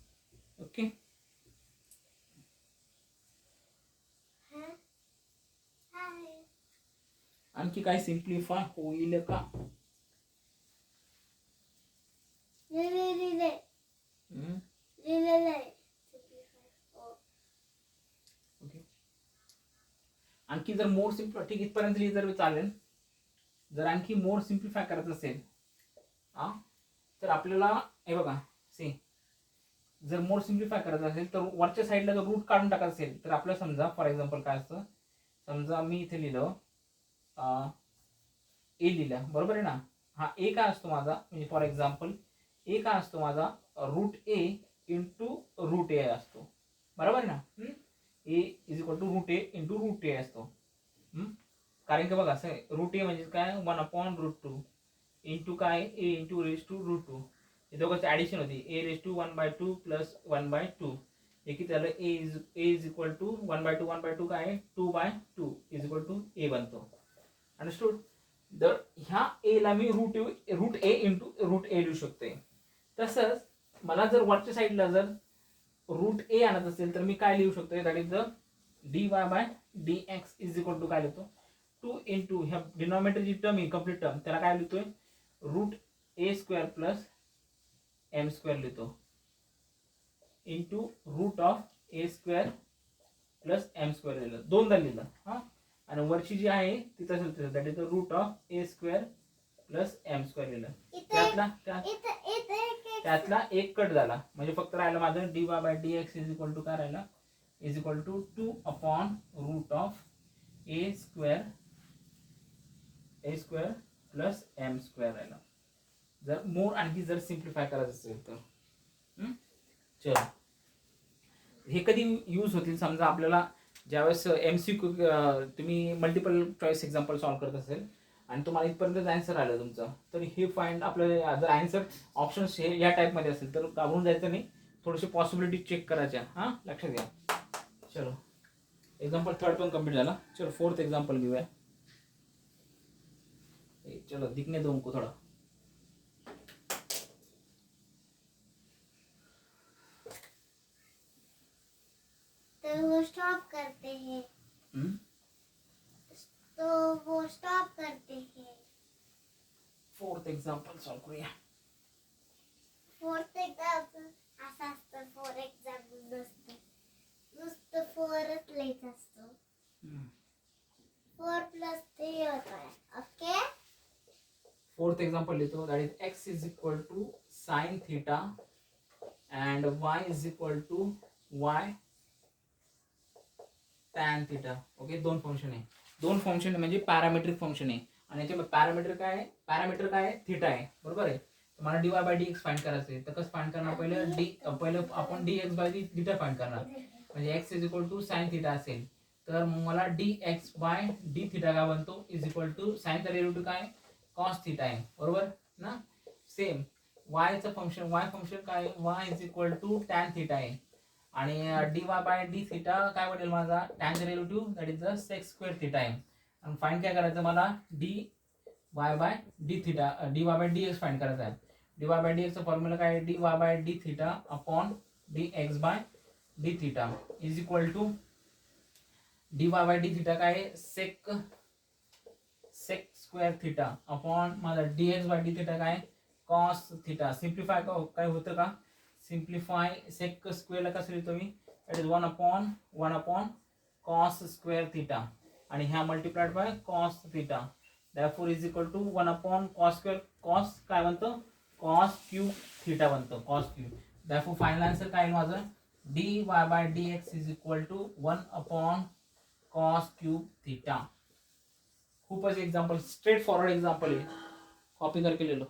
ओके आणखी जर मोर सिम्प्लिफाय ठीक इथपर्यंत लिहिलं तर चालेल. जर आणखी मोर सिम्प्लिफाय करायचं असेल तर आपल्याला हे बघा सी जर मोर सिम्प्लिफाय करायचं असेल तर वरच्या साईडला जर रूट काढून टाकायचं असेल तर आपल्याला समजा फॉर एक्झाम्पल काय असतं समजा मी इथे लिहिलं ए लिहिला, बरोबर आहे ना. हा ए काय असतो माझा, म्हणजे फॉर एक्झाम्पल ए काय असतो माझा, root a into root a असतो, बरोबर आहे ना. A is equal to root a into root a असतो. कारण की बघा असं रूट ए म्हणजे काय, 1/√2 इंटू काय, ए इंटू रेस टू रूट 2. हे दोघांची ॲडिशन होती, ए रेस टू 1/2 प्लस 1/2. हे किती झालं, ए इज इक्वल टू 1/2 काय आहे, 2/2 इज इक्वल टू ए बनतो. अंडरस्टूड. तर ह्या ए ला मी रूट ए इंटू रूट ए लिहू शकते. तसंच मला जर वरच्या साईडला जर रूट ए आणत असेल तर मी काय लिहू शकतो, that is the dy/dx is equal to काय लिहितो, 2 इंटू ह्या डिनॉमिनेटरची टर्म ही कंप्लीट टर्म, त्याला काय लिहितोय, root a square plus m square लिहितो into root of a square plus m square लिहिलं, दोनदा लिहिलं. हा, आणि वरची जी आहे ती तसं, that is the root of a square plus m square लिहिलं. त्यातला एक कट झाला, म्हणजे फक्त राहिलं माझं dy/dx इज इक्वल टू काय राहिला, इज इक्वल टू 2/रूट of a square plus m square राहिला. जर मोर आणखी जर सिम्प्लिफाय करायचं असेल तर चलो, हे कधी यूज होतील, समजा आपल्याला ज्यावेळेस MCQ तुम्ही मल्टिपल चॉईस एक्झाम्पल सॉल्व्ह करत असेल आणि तुम्हाला इथपर्यंत आन्सर आलं तुमचं, तर हे फाइंड आपल्याला जर आन्सर ऑप्शन्स हे या टाईपमध्ये असेल तर घाबरून जायचं नाही, थोडीशी पॉसिबिलिटी चेक करायच्या. हां, लक्षात घ्या. चलो, एक्झाम्पल थर्ड पण कम्प्लीट झाला. चलो फोर्थ एक्झाम्पल घेऊया. चलो दिखने दो उनको थोड़ा. तो वो स्टॉप करते हैं. तो वो स्टॉप करते हैं. फोर्थ एक्झाम्पल सॉल्व करूया. फोर्थ एक्झाम्पल असं असतं, फोर एक्झाम्पल नसतं, नुसतं फोरच लिहायचं असतो. 4 + 3 होतं. ओके, फोर्थ एक्झाम्पल लिहितो, that is x is equal to sine theta and y is equal to y tan theta. Okay, दोन फंक्शन आहे, दोन फंक्शन म्हणजे पॅरामेट्रिक फंक्शन आहे, आणि याच्या पॅरामीटर काय आहे, थीटा आहे, बरोबर आहे. मला dy/dx फाइंड करायचं आहे, तर कसं फाइंड करणार, पहिलं आपण dx/dθ फाइंड करणार, म्हणजे x is equal to sine theta असेल तर मला dx/dθ काय बनतो, इज इक्वल टू साइनचा डेरिव्हेटिव्ह काय, कॉस थीटा आहे, बरोबर ना. सेम yचं फंक्शन, y फंक्शन काय, y is equal to tan theta आहे, आणि dy/dθ काय बनेल माझा, tan derivative that is the sec square theta आहे. आणि फाइंड काय करायचं मला, dy/dx फाइंड करायचा आहे. dy/dx चा फॉर्म्युला काय आहे, dy/dθ upon dx/dθ is equal to dy/dθ काय आहे, सेक स्क्वेअर थीटा अपॉन माझा dx/dθ काय, कॉस थीटा. सिम्प्लिफाय काय होतं का, सिम्प्लिफाय सेक स्क्वेअरला कसं लिहितो मी, that is 1/1 cos square theta, आणि ह्या multiplied by cos theta, therefore is equal to 1/cos square, cos काय बनतं, कॉस क्यूब थीटा बनतं, cos cube. Therefore final answer काय माझं, dy/dx is equal to 1/cos cube theta. खूपच example, straightforward example आहे, copy करके ले लो.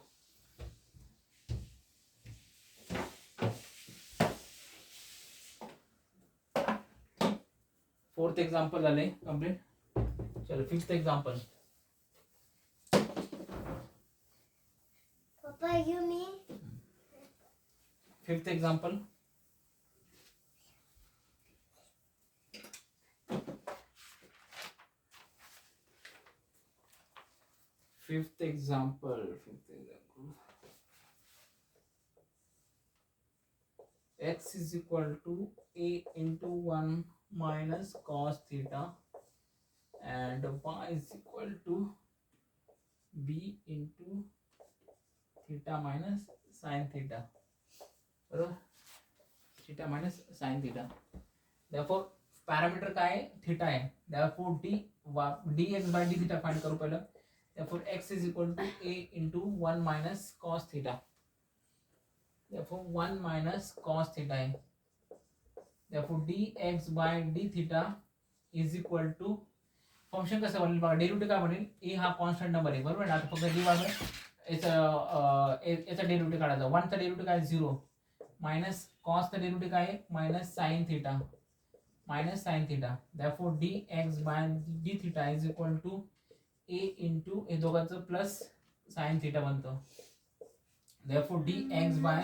फोर्थ एक्झाम्पल झाले कंप्लीट. चलो फिफ्थ एक्झाम्पल. पप्पा यू मी fifth example. Fifth example. X is equal to a into 1 minus cos theta and y is equal to b into theta minus sin theta. Theta minus sin theta. Therefore parameter काय आहे, theta आहे. Therefore dx/dθ find करू पहिलं. Therefore x is equal to a into 1 minus cos theta. Therefore 1 minus cos theta है. Therefore dx/dθ is equal to, function कसं बनेल बघा, derivative काय बनेल, ए हा कॉन्स्टंट नंबर आहे बरोबर ना. आता फक्त डी वाय याचा डेरिव्हेटिव्ह काढायचा. 1 चा डेरिव्हेटिव्ह काय 0 मायनस कॉसचा डेरिव्हेटिव्ह काय minus sine theta therefore dx by d theta is equal to a into हे दोघांचं प्लस साइन थिटा बनतं. therefore dx by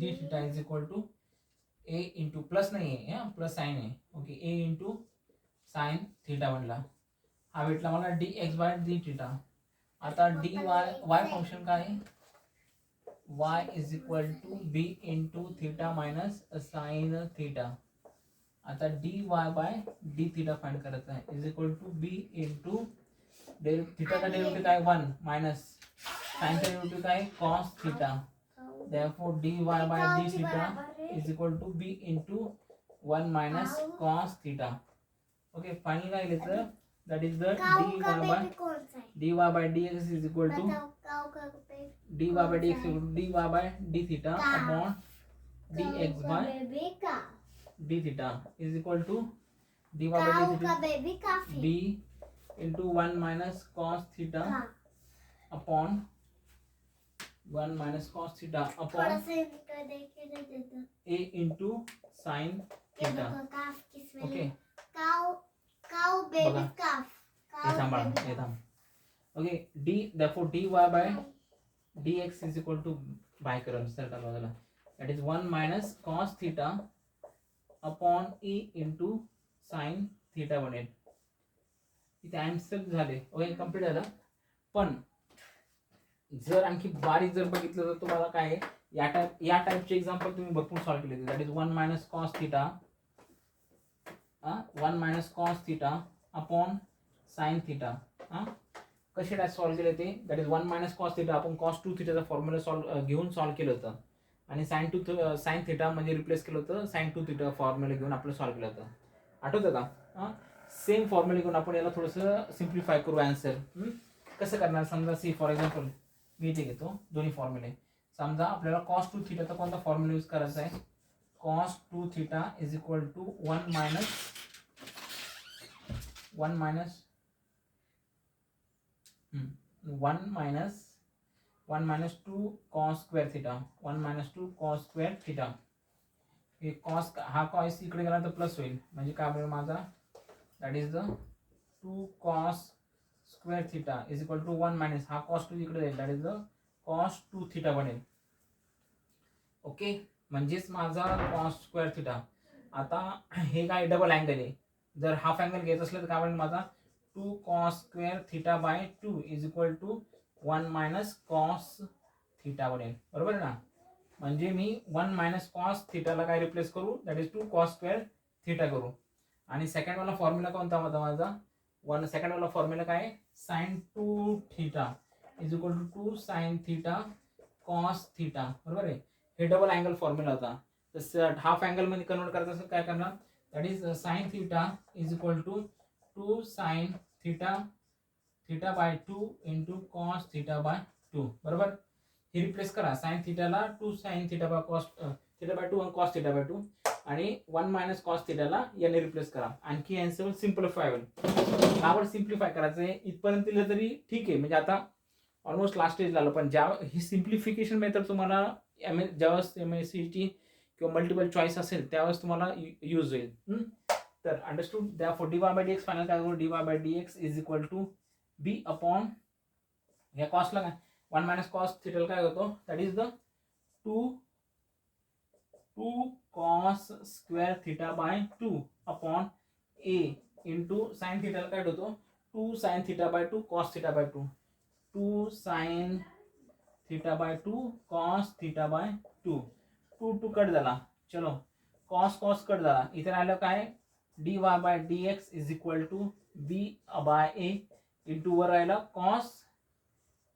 d theta is equal to a into plus नाही आहे plus sign आहे okay, a into sine theta बनला. हा भेटला मला dx by d theta. आता dy y फंक्शन काय आहे, y is equal to b into theta minus sin theta. आता dy by d theta find करायचा आहे is equal to b into थिटाचा डेरिव्हेटिव्ह काय 1 मायनस साइनचा डेरिव्हेटिव्ह काय cos theta. therefore dy by d theta is equal to b into 1 minus cos theta. Okay, final काय लिहायचं, that is the dy by dx is equal to dy by d theta upon dx by d theta is equal to dy by d theta b into 1 minus cos theta upon 1 minus cos theta upon a into sin theta. Okay okay, d therefore dy by dx is equal to by करून सरटा बाजूला, that is 1 minus cos theta upon e into sine theta बनेल. इथे answer झाले. Okay, complete झालं. पण जर आणखी बारीक जर बघितलं तर तुम्हाला काय आहे, या टाईपचे एक्झाम्पल तुम्ही भरपूर सॉल्व केले. That is 1 minus cos theta 1 minus cos theta upon sine theta. कसे काय सॉल्व केले ते, that is 1 minus cos theta आपण कॉस 2 थिटाचा फॉर्म्युला घेऊन सॉल्व केलं होतं आणि साइन थिटा म्हणजे रिप्लेस केलं होतं साइन 2 थिटा फॉर्म्युला घेऊन आपण सॉल्व केलं होतं. आठवतं का? सेम फॉर्म्युला घेऊन आपण याला थोडंसं सिम्प्लिफाय करू आन्सर. कसं करणार, समजा सी फॉर एक्झाम्पल मी इथे घेतो दोन्ही फॉर्म्युले. समजा आपल्याला कॉस 2 थिटाचा कोणता फॉर्म्युला यूज करायचा आहे, cos 2 theta is equal to 1 minus 2 cos square theta 1 minus 2 cos square theta. हे कॉस हा कॉस इकडे गेला तर प्लस होईल म्हणजे काय बनेल माझा, that is the 2 cos square theta is equal to 1 minus हा कॉस 2 इकडे जाईल, that is the cos 2 theta बनेल. ओके, म्हणजेच माझा कॉस स्क्वेअर थिटा. आता हे काय डबल अँगल आहे, जर हाफ अँगल घ्यायचं असलं तर काय बनेल माझा 2 cos square theta by 2 is equal to 1 minus cos theta बनेल. बरोबर ना, म्हणजे मी 1 मायनस कॉस थिटाला काय रिप्लेस करू, that is 2 cos square theta करू. आणि सेकंड वाला फॉर्म्युला कोणता होता माझा, सेकंड वाला फॉर्म्युला काय, sine 2 theta is equal to 2 sine theta cos theta. बरोबर आहे, हे डबल अँगल फॉर्म्युला होता. तर हाफ अँगल मध्ये कन्वर्ट करायचं असेल काय करणार, that is sine theta is equal to 2 sine theta by 2 into cos theta by 2. बरोबर, हे रिप्लेस करा, साइन थिटाला 2 sine theta by cos theta by 2 आणि कॉस थिटा बाय 2 आणि 1 मायनस कॉस थिटाला याने रिप्लेस करा. आणखी आन्सर सिम्प्लिफाय होईल. त्यावर सिम्प्लिफाय करायचं आहे इथपर्यंत दिलं तरी ठीक आहे, म्हणजे आता ऑलमोस्ट लास्ट स्टेजला आलो. पण ज्या ही सिम्प्लिफिकेशन मेथड तुम्हाला ज्यावेळेस MSCT किंवा मल्टिपल चॉईस असेल त्यावेळेस तुम्हाला यूज होईल. तर understood, therefore dy by dx final काय होईल, dy by dx is equal to b upon या कॉसला काय 1 मायनस कॉस थिटाला काय होतो, that is the 2 cos square theta by 2 upon a into sine थिटाला काय होतो 2 sine theta by 2 cos theta by 2 2 sine theta by 2 cos theta by 2 2 cut झाला. चलो कॉस कट झाला. इथे राहिलं काय, dy by dx is equal to b by a into वर राहिला कॉस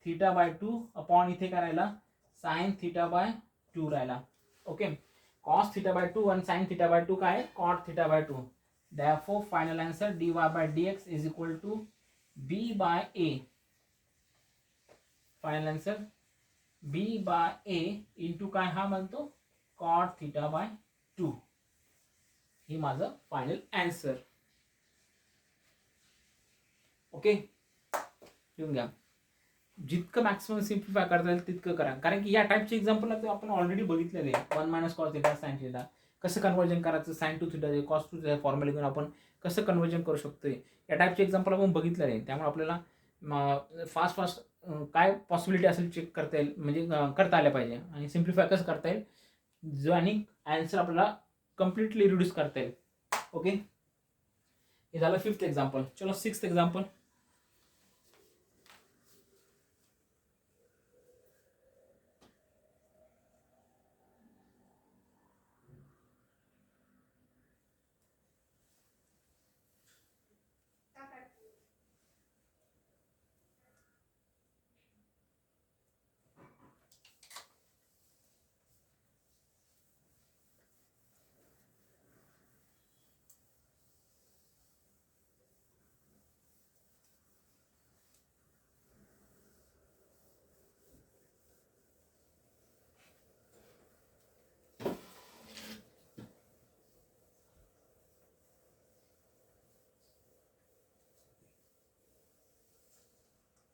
थिटा बाय 2 अपॉन इथे काय राहिला साइन थिटा बाय 2 राहिला. ओके, कॉस थिटा बाय 2 आणि साइन थिटा बाय 2 काय, cot theta by 2. therefore final answer dy by dx is equal to b by a. Final answer b by a into काय हा म्हणतो cot theta by 2. हे माझं final answer. Okay, लिहून घ्या. जितकं मॅक्सिमम सिम्प्लिफाय करता येईल तितकं करा, कारण की या टाईपचे एक्झाम्पल आपण ऑलरेडी बघितलेले आहे. 1 minus cos theta sine theta कसं कन्वर्जन करायचं, sign to theta cos two theta formula घेऊन आपण कसं कन्वर्जन करू शकतोय, या टाईपचे एक्झाम्पल आपण बघितलेले आहे. त्यामुळे आपल्याला फास्ट काय पॉसिबिलिटी असेल चेक करता येईल, म्हणजे करता आल्या पाहिजे, आणि सिम्प्लिफाय कसं करता येईल जो, आणि आन्सर आपल्याला कम्प्लिटली रिड्यूस करता येईल. ओके, हे झालं 5th एक्झाम्पल. चलो 6th example.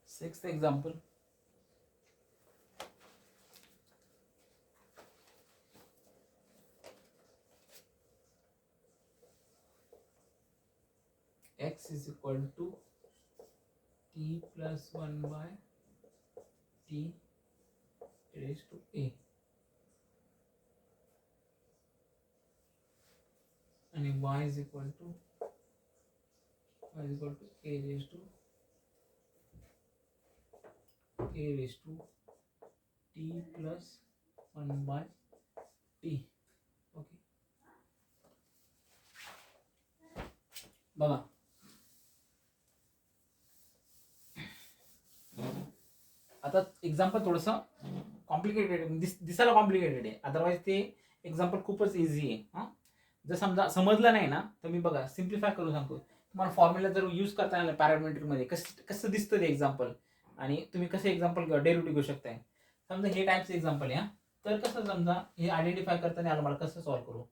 Sixth example. X is equal to t plus 1 by t raised to a, and y is equal to a raised to t plus 1 by t. Okay, बघा आता example थोडंसं complicated दिसायला complicated आहे, otherwise ते example खूपच easy आहे. हां, जर समजा समजलं नाही ना तर मी बघा सिम्प्लिफाय करून सांगतो तुम्हाला. फॉर्म्युला जर यूज करता आला पॅरामेट्रिकमध्ये कसं दिसतं ते एक्झाम्पल, आणि तुम्ही कसं एक्झाम्पल डेरिव्हेटिव्ह घेऊ शकताय. समजा हे टाईपचं एक्झाम्पल आहे. तर कसं समजा हे आयडेंटिफाय करताना आलं मला कसं सॉल्व्ह करू.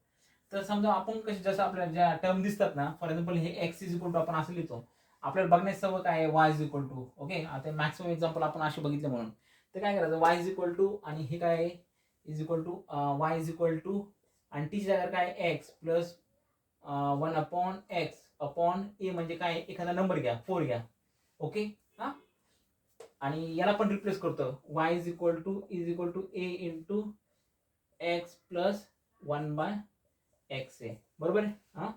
तर समजा आपण जसं आपल्याला ज्या टर्म दिसतात ना, फॉर एक्झाम्पल हे एक्स इज इक्वल टू आपण असं लिहितो. आपल्याला बघण्याची सवय काय आहे, y is equal to. Okay, आता मॅक्सिमम एक्झाम्पल आपण असे बघितले म्हणून तर काय करायचं, वाय इज इक्वल टू आणि हे काय आहे is equal to y is equal to आणि टी जागा काय एक्स प्लस 1/x अपॉन ए, म्हणजे काय एखादा नंबर घ्या, 4 घ्या. ओके, हा, आणि याला पण रिप्लेस करतो. Y is equal to a into x plus 1/x आहे, बरोबर आहे. हा,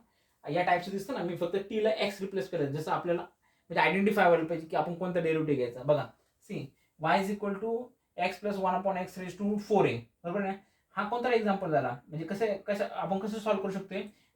या टाईपचं दिसतं ना, मी फक्त टी ला एक्स रिप्लेस करायचं, जसं आपल्याला म्हणजे आयडेंटिफाय व्हायला पाहिजे की आपण कोणता डेरिव्हेटिव्ह घ्यायचा. बघा see, y is equal to x plus 1/x raise to 4 आहे, बरोबर आहे. हा कोणता एक्झाम्पल झाला, म्हणजे कसं आपण कसं सॉल्व्ह करू शकतो.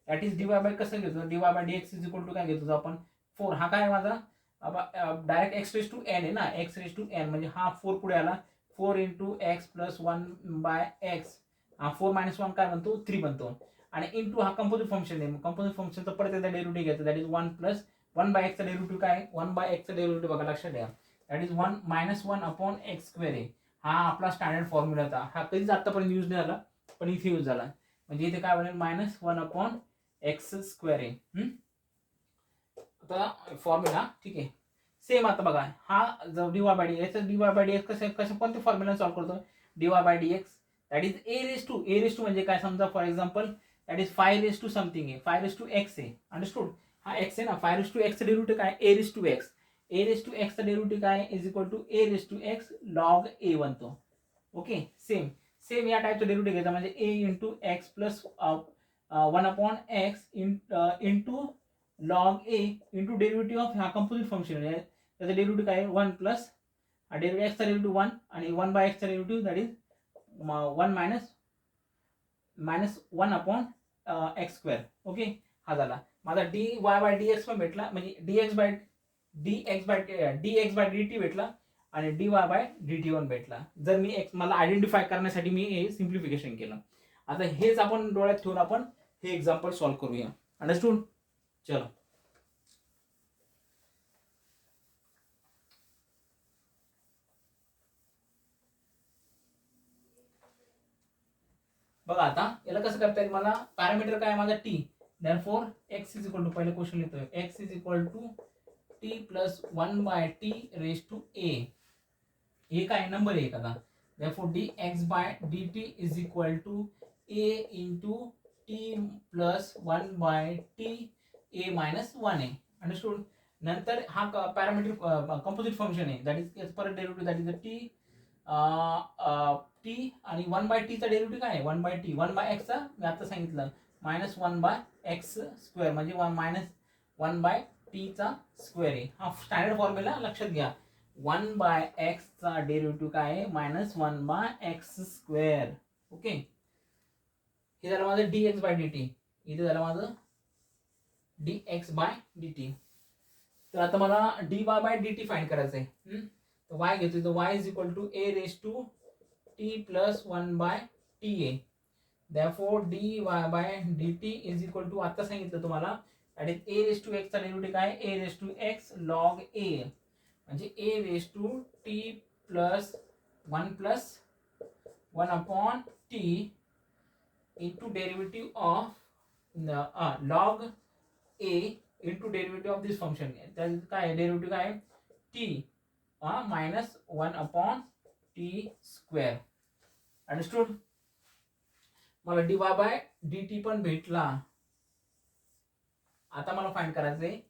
दॅट इज डीवाय बाय कसं घेतो, d y by d x is equal to काय घेतो आपण 4. हा काय माझा direct x raise to n आहे ना, एक्स रेज टू एन म्हणजे हा 4 पुढे आला, 4 इंटू एक्स प्लस 1/x. हा 4 - 1 काय बनतो, 3 बनतो. आणि इंटू हा कंपोजिट फंक्शन आहे, कंपोजिट फंक्शनचा परत एकदा डेरिव्हेटिव्ह घ्यायचा. दॅट इज 1 प्लस 1/x चा डेरिव्हेटिव्ह काय, 1/x चा डेरिव्हेटिव्ह बघा लक्षात ठेवा. दॅट इज 1 - 1/x स्क्वेअर आहे. हा आपला स्टँडर्ड फॉर्म्युला होता. हा कधीच आतापर्यंत यूज नाही झाला, पण इथे यूज झाला. म्हणजे इथे काय बनेल, -1/x स्क्वेअर आहे. आता फॉर्म्युला ठीक आहे सेम. आता बघा हा जर डीवाय बाय डी एक्स कसं कोणते फॉर्म्युला सॉल्व्ह करतो, d y by d x that is a raise to म्हणजे काय, समजा for example that is 5 raise to something आहे, 5 रेज टू एक्स आहे. अंडरस्टूड, हा एक्स आहे ना, 5 रेज टू एक्सचा डेरिव्हेटिव्ह काय, a raise to x. A raise to एक्सचा डेरिव्हेटिव्ह काय is equal to a raise to x log a बनतो. ओके, सेम या टाईपचा डेरिव्हेटिव्ह घ्यायचा, म्हणजे a into x plus 1/x into log a into derivative of हा composite function आहे. त्याचा डेरिव्हेटिव्ह काय 1 प्लस डेरिव्हेटिव्ह एक्सचा डेरिव्हेटिव्ह 1 आणि 1/x चा derivative that is 1 minus 1/x square. Okay, हा झाला माझा D y by d x पण भेटला, म्हणजे dx बाय dt भेटला आणि dy बाय dt पण भेटला. जर मी मला आयडेंटिफाय करण्यासाठी मी हे सिम्प्लिफिकेशन केलं. आता हेच आपण डोळ्यात ठेवून आपण हे एक्झाम्पल सॉल्व्ह करूया. अंडरस्टूड, चलो. बघा आता याला कसं करता येईल, मला पॅरामीटर काय माझा t, therefore x is equal to, पहिले क्वेश्चन लिहितोय, x is equal to t plus 1/t raise to a. हे काय नंबर आहे एखादा. therefore dx by dt is equal to a into t plus 1/t a minus 1a. Understood. नंतर हा parametric composite function आहे, that is परत derivative that is T T आणि 1/t चा डेरिव्हेटिव्ह काय आहे 1/t 1/x चा मी आता सांगितलं मायनस 1/x स्क्वेअर म्हणजे 1/t चा स्क्वेअर आहे. हा स्टँडर्ड फॉर्म्युला लक्षात घ्या. 1/x चा डेरिव्हेटिव्ह काय आहे मायनस 1/x स्क्वेअर. ओके, हे झालं माझं dx बाय dt. इथे झालं माझं dx बाय dt. तर आता मला dy बाय dt फाइंड करायचं आहे. तर y घेतोय तर y is equal to a raise to t plus 1/ta. therefore dy by dt is equal to आता सांगितलं तुम्हाला that is a raise to x चा डेरिव्हेटिव्ह काय a raise to x log a म्हणजे a raise to t plus 1 upon t into derivative of log a into derivative of this function. तर काय derivative काय t minus 1 upon t square. Understood. मला dy by dt पण भेटला. आता मला find करायचंय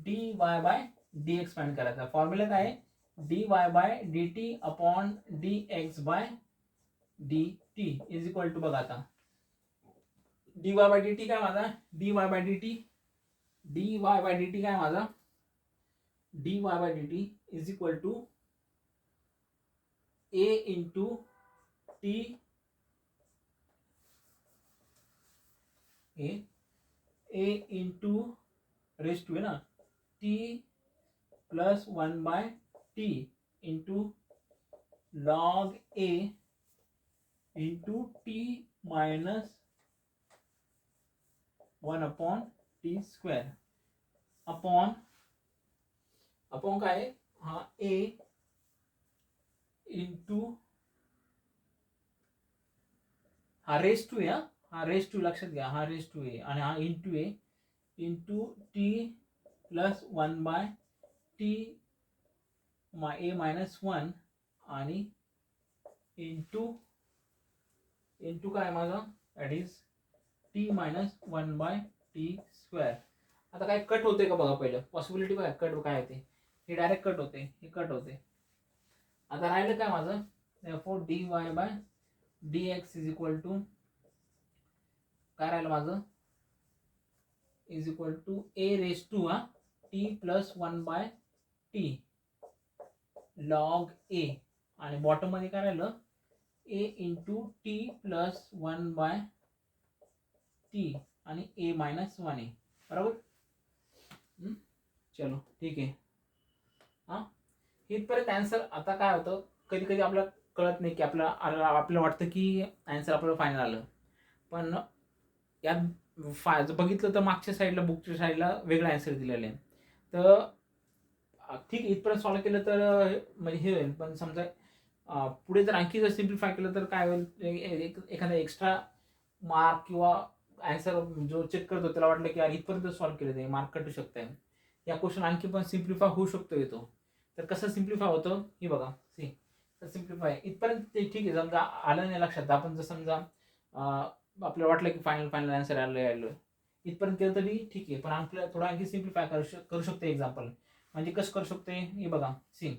dy बाय dx फाइंड करायचा. फॉर्म्युला काय आहे dy by dt upon dx by dt is equal to बघा आता dy बाय dt काय माझा dy बाय dt काय माझा dy by dt is equal to a into t a into raise to है ना t plus 1/t into log a into t minus 1 upon t square upon काय आहे हा a into हा raise to आहे. हा रेज टू लक्षात घ्या. हा रेज टू आहे आणि हा इंटू आहे into t plus 1/t a minus 1 आणि इंटू काय माझा that is t minus 1/t square. आता काय कट होते का बघा पहिलं पॉसिबिलिटी बघा कट काय होते. हे डायरेक्ट कट होते हे कट होते. आता राहिलं काय माझं therefore dy by dx is equal to काय राहिलं माझं is equal to a raise to t plus 1/t log a आणि बॉटम मध्ये काय राहिलं a into t plus 1/t आणि a मायनस 1 आहे. बरोबर. चलो ठीक आहे. इथपर्यंत आन्सर. आता काय होतं कधी कधी आपल्याला कळत नाही की आपल्याला वाटतं की आन्सर आपल्याला फायनल आलं, पण यात बघितलं तर मागच्या साईडला बुकच्या साईडला वेगळा आन्सर दिलेला आहे. तर ठीक इथपर्यंत सॉल्व्ह केलं तर म्हणजे हे होईल, पण समजा पुढे जर आणखी जर सिम्प्लिफाय केलं तर काय होईल एखादा एक्स्ट्रा मार्क किंवा आन्सर जो चेक करतो त्याला वाटलं की यार इथपर्यंत सॉल्व्ह केलं ते मार्क कटू शकते. या क्वेश्चन आणखी पण सिम्प्लिफाय होऊ शकतो येतो. तर कसं सिम्प्लिफाय होतं हे बघा. सी तर सिम्प्लिफाय इथपर्यंत ते ठीक आहे. समजा आलं नाही लक्षात आपण जर समजा आपल्याला वाटलं की फायनल आन्सर आलं इथपर्यंत केलं तरी ठीक आहे, पण आपल्याला थोडं आणखी सिम्प्लिफाय करू शकतो. एक्झाम्पल म्हणजे कसं करू शकते हे बघा. See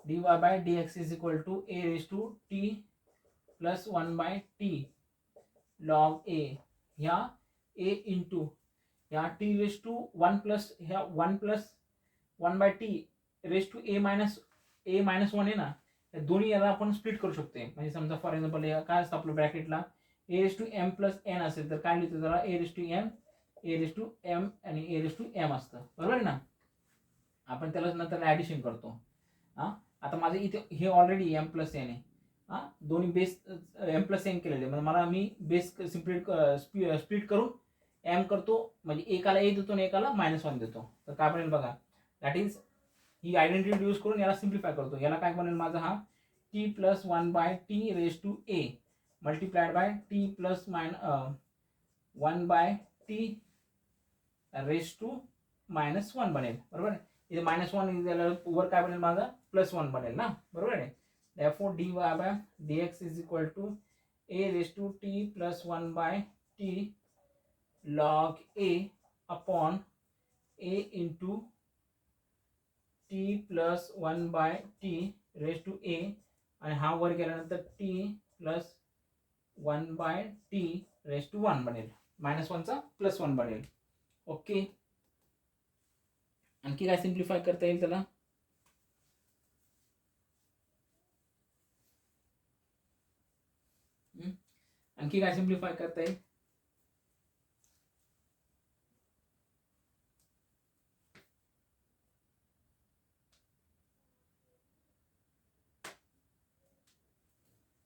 dy by dx is equal to a raise to t plus 1/t log a ह्या a इंटू ह्या t रेज टू 1 प्लस ह्या 1 plus 1/t raise to a minus 1 आहे ना. या दोन्ही याला आपण स्प्लिट करू शकतो. म्हणजे समजा फॉर एक्झाम्पल काय असतं आपल्या ब्रॅकेटला a raise to m plus n असेल तर काय लिहितो त्याला a रेज टू m आणि a रेज टू m असतं. बरोबर आहे ना. आपण त्याला नंतर ऍडिशन करतो. आता माझे इथे हे ऑलरेडी m प्लस n आहे. दोन्ही बेस m प्लस n केलेले म्हणजे मला मी बेस स्प्लिट करून m करतो म्हणजे एकाला a देतो आणि एकाला -1 देतो. तर काय बनेल बघा that is he identity use करून याला सिम्प्लिफाय करतो. याला काय बनेल माझा हा t plus 1/t raise to a multiplied by t plus 1/t raise to -1 बनेल, बरोबर आहे. इथे -1 त्याला वर काय बनेल माझा +1 बनेल ना, बरोबर आहे. therefore dy by dx is equal to a raise to t plus 1 by t log a upon a into t plus 1 by t raise to a आणि हा वर गेल्यानंतर t plus 1 by t raise to 1 बनेल. -1 चा +1 बनेल. Okay, आणखी काय simplify करता येईल त्याला? आणखी काय सिम्प्लिफाय करता येईल?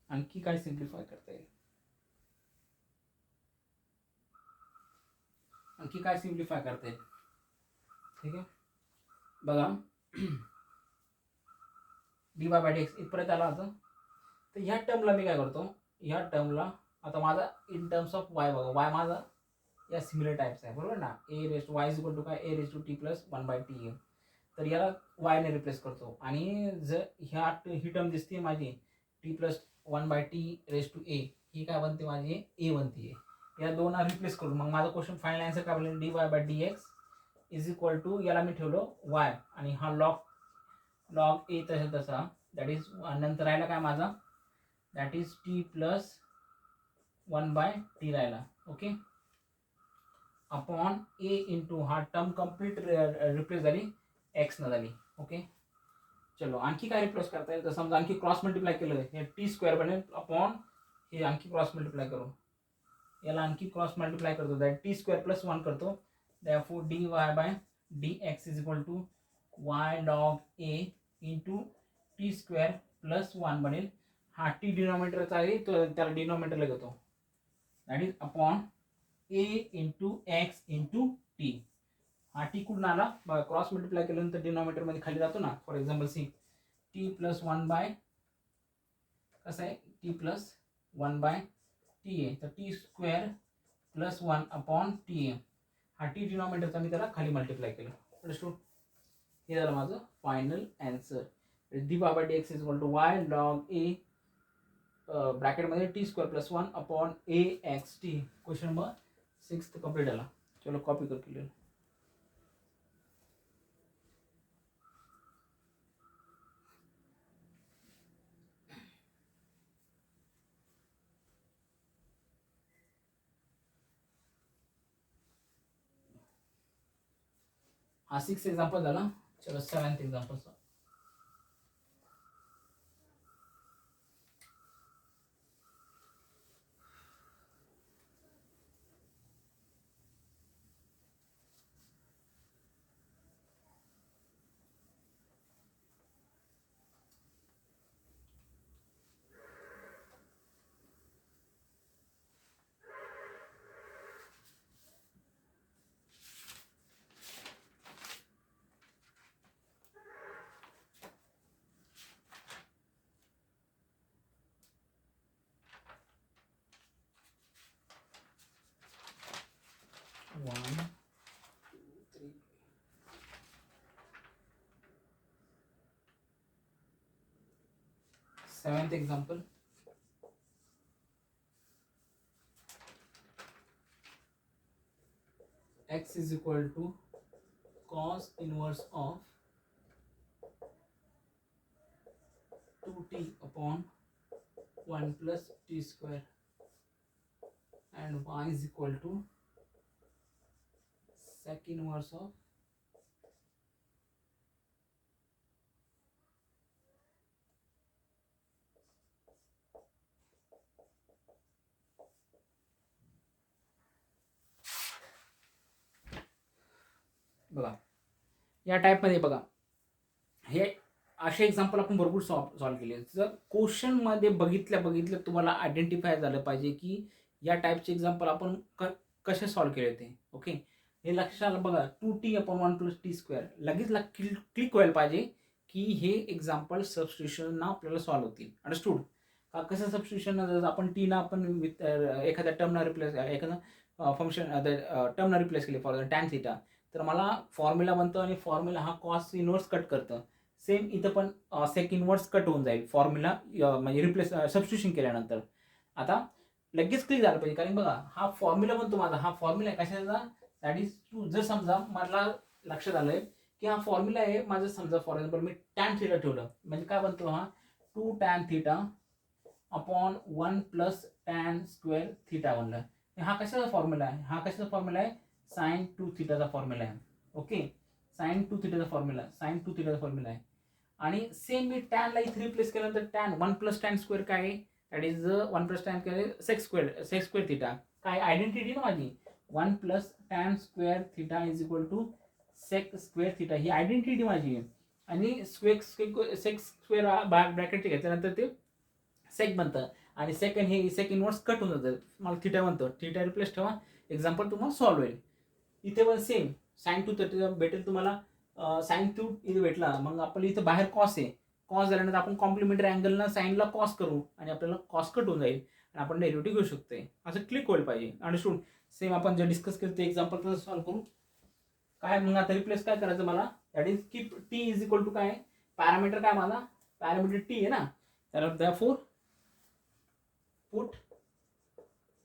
आणखी काय सिम्प्लिफाय करता येईल? आणखी काय सिम्प्लिफाय करता येईल? ठीक आहे, बघा dy बाय dx इथपर्यंत आला होता. तर ह्या टर्मला मी काय करतो, ह्या टर्मला आता माझा इन टर्म्स ऑफ y बघा, y माझा या सिमिलर टाइप्स आहे, बरोबर ना. a raise to y is equal to काय a raise to t plus 1 by t आहे. तर याला y ने रिप्लेस करतो आणि जर ही टर्म दिसते माझी t plus 1 by t raise to a, ही काय बनते माझी a बनते. या दोनला रिप्लेस करून मग माझा क्वेश्चन फायनल आन्सर काय बनेल, dy by dx is equal to याला मी ठेवलो y आणि हा लॉग a तसा तसा दॅट इज नंतर राहिला काय माझा that is t plus 1 by t राहिला. ओके, अपॉन a इंटू हा टर्म कंप्लीट रिप्लेस झाली x न झाली. ओके, चलो आणखी काय रिप्लेस करता येईल. तर समजा आणखी क्रॉस मल्टिप्लाय केलं हे टी स्क्वेअर बनेल अपॉन हे आणखी क्रॉस मल्टिप्लाय करू, याला आणखी क्रॉस मल्टिप्लाय करतो दॅट टी स्क्वेअर प्लस 1 करतो. therefore dy by dx is equal to y log a into t square plus 1 बनेल. हा टी डिनॉमिनेटरचा आहे तो त्याला डिनॉमिनेटरला घेतो that is upon a into x into T. हा टी कुठून आला बघा, क्रॉस मल्टिप्लाय केल्यानंतर डिनॉमिनेटर मध्ये खाली जातो ना. For example see t plus 1 by कसं आहे टी प्लस 1 बाय टी आहे, तर t square plus 1 upon t आहे. हा टी डिनॉमिनेटरचा मी त्याला खाली मल्टिप्लाय केलं. अंडरस्टूड, हे झालं माझं final answer. dy by dx is equal to y log a ब्रॅकेटमध्ये t square plus 1 upon a x t. Question number 6 complete झाला. चलो कॉपी कर क्लियर. हा 6 एग्जाम्पल झाला. चलो 7th example. One, two, three. Seventh example. X is equal to cos inverse of 2t upon 1 plus t square and y is equal to sec inverse of बघा या टाईपमध्ये बघा हे असे एक्झाम्पल आपण भरपूर सॉल्व्ह केले. जर क्वेश्चनमध्ये बघितलं तुम्हाला आयडेंटिफाय झालं पाहिजे की या टाईपचे एक्झाम्पल आपण कसे सॉल्व्ह केले ते. ओके, हे लक्षात बघा 2t upon 1 plus t square लगेच क्लिक व्हायला पाहिजे की हे एक्झाम्पल सबस्टिट्यूशन आपल्याला सॉल्व्ह होतील. अंडरस्टूड का कसं सबस्टिट्यूशन आपण टी ना आपण एखाद्या टर्मना रिप्लेस एखादा फंक्शन टर्मना रिप्लेस केले फॉर टॅन थिटा तर मला फॉर्म्युला बनतो आणि फॉर्म्युला हा कॉस इनवर्स कट करतं. सेम इथं पण सेक इनवर्स कट होऊन जाईल फॉर्म्युला म्हणजे रिप्लेस सबस्टिट्यूशन केल्यानंतर. आता लगेच क्लिक झालं पाहिजे, कारण बघा हा फॉर्म्युला बनतो माझा, हा फॉर्म्युला आहे कशाचा, दॅट इज टू. जर समजा मला लक्षात आलंय की हा फॉर्म्युला आहे माझं, समजा फॉर एक्झाम्पल मी टॅन थिटा ठेवलं म्हणजे काय बनतो हा 2 tan theta upon 1 plus tan square theta बनला. हा कशाचा फॉर्म्युला आहे, हा कशाचा फॉर्म्युला आहे, साइन 2 थिटाचा फॉर्म्युला आहे. ओके, साइन 2 थिटाचा फॉर्म्युला, साइन 2 थिटाचा फॉर्म्युला आहे. आणि सेम मी टॅनला इथे रिप्लेस केल्यानंतर टॅन 1 प्लस टॅन स्क्वेअर काय आहे, that is 1 plus tan square sec square theta. काय आयडेंटिटी ना माझी, 1 plus tan square theta is equal to sec square theta, ही आयडेंटिटी माझी आहे. आणि सेक स्क्वेअर ब्रॅकेटचे घेतल्यानंतर ते सेक बनतं आणि सेकंड हे सेक इनवर्स कट होऊन जातं, मला थिटा बनतं. थिटा रिप्लेस ठेवा, एक्झाम्पल तुम्हाला सॉल्व्ह होईल. इथे पण सेम साइन 2 थिटा भेटेल तुम्हाला, साइन 2 इथे भेटला, मग आपल्याला इथं बाहेर कॉस आहे, कॉस झाल्यानंतर आपण कॉम्प्लिमेंटरी अँगलला साईनला कॉस करू आणि आपल्याला कॉस कट होऊन जाईल आणि आपण डेरिव्हेटिव्ह घेऊ शकतो. असं क्लिक व्हायला पाहिजे. अंडरस्टूड. सेम आपण जे डिस्कस केलं ते एक्झाम्पल कसं सॉल्व्ह करू. काय मग आता रिप्लेस काय करायचं मला, that is keep t is equal to काय, पॅरामीटर काय माझा, पॅरामीटर टी आहे ना, त्याला therefore put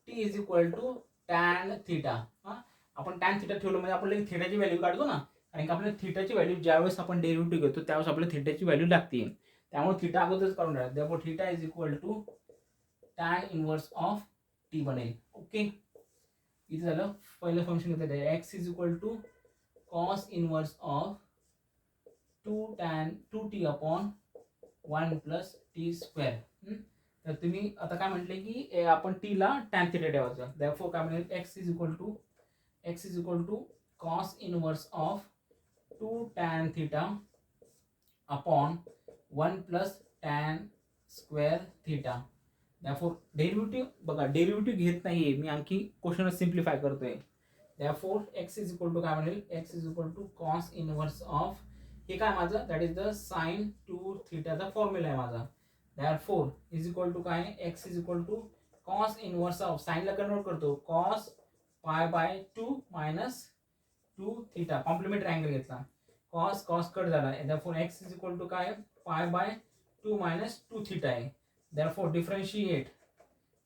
t is equal to tan theta. आपण टॅन थिटा ठेवलं म्हणजे आपल्याला थिटाची व्हॅल्यू काढतो ना, कारण की आपल्याला थिटाची व्हॅल्यू ज्यावेळेस आपण डेरिव्हेटिव्ह घेतो त्यावेळेस आपल्याला थिटाची व्हॅल्यू लागते, त्यामुळे थिटा अगोदरच काढून टाका. therefore theta is equal to tan inverse of t बनेल. ओके, इथे झालं पहिलं फंक्शन येतं, x is equal to cos inverse of 2t upon 1 plus t square. तर तुम्ही आता काय म्हटले की आपण टी ला टॅन थिटा ठेवायचं, therefore काय म्हणेल, x is equal to cos inverse of 2 tan theta upon 1 plus tan square theta. therefore derivative बघा, डेरिव्हेटिव्ह घेत नाहीये मी, आणखी क्वेश्चन सिम्प्लिफाय करतोय. therefore x is equal to काय म्हणेल, x is equal to cos inverse of, हे काय माझं, दॅट इज द साइन 2 थिटाचा फॉर्म्युला आहे माझा. therefore इज इक्वल टू काय, x is equal to cos inverse of, साइनला convert करतो, cos pi by 2 minus 2 theta, complementary angle घेतला, cos cut झाला. therefore x is equal to काय, pi by 2 minus 2 theta आहे. therefore differentiate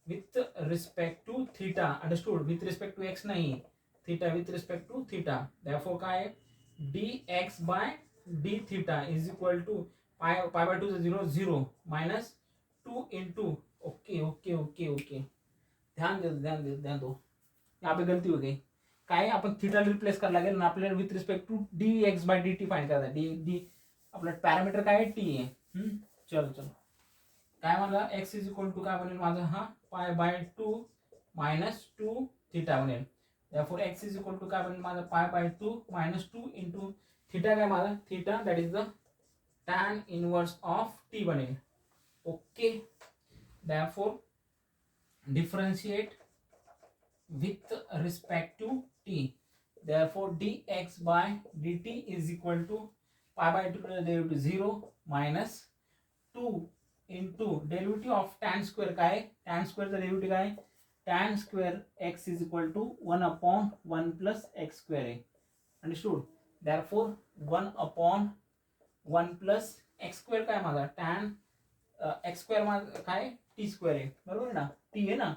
with respect to theta. Understood, with respect to x नाही, theta with respect to theta. therefore काय, dx by d theta is equal to pi by 2 0 minus 2 into. Okay okay okay okay, ध्यान दो, यहाँ पे गलती हो गई. काय, आपण थिटा रिप्लेस करायला लागेल ना आपल्याला, with respect to dx by dt find करायचा. डी आपला पॅरामीटर काय आहे, टी आहे. चलो काय म्हणला, एक्स इज इक्वल टू काय बनेल माझा, हा पाय बाय 2 मायनस 2 थिटा बनेल. therefore x is equal to काय बनेल माझा, पाय बाय 2 मायनस 2 इंटू थिटा काय माझा, theta that is the tan inverse of t बनेल. ओके, therefore differentiate with respect to t, therefore dx by dt is equal to pi by 2 derivative 0 minus 2 into derivative of tan square काय, tan square चा derivative काय, tan square x is equal to 1 upon 1 plus x square आहे. understood. therefore 1 upon 1 plus x square काय माझा, tan x square माझा काय, t square आहे, बरोबर ना, t आहे ना.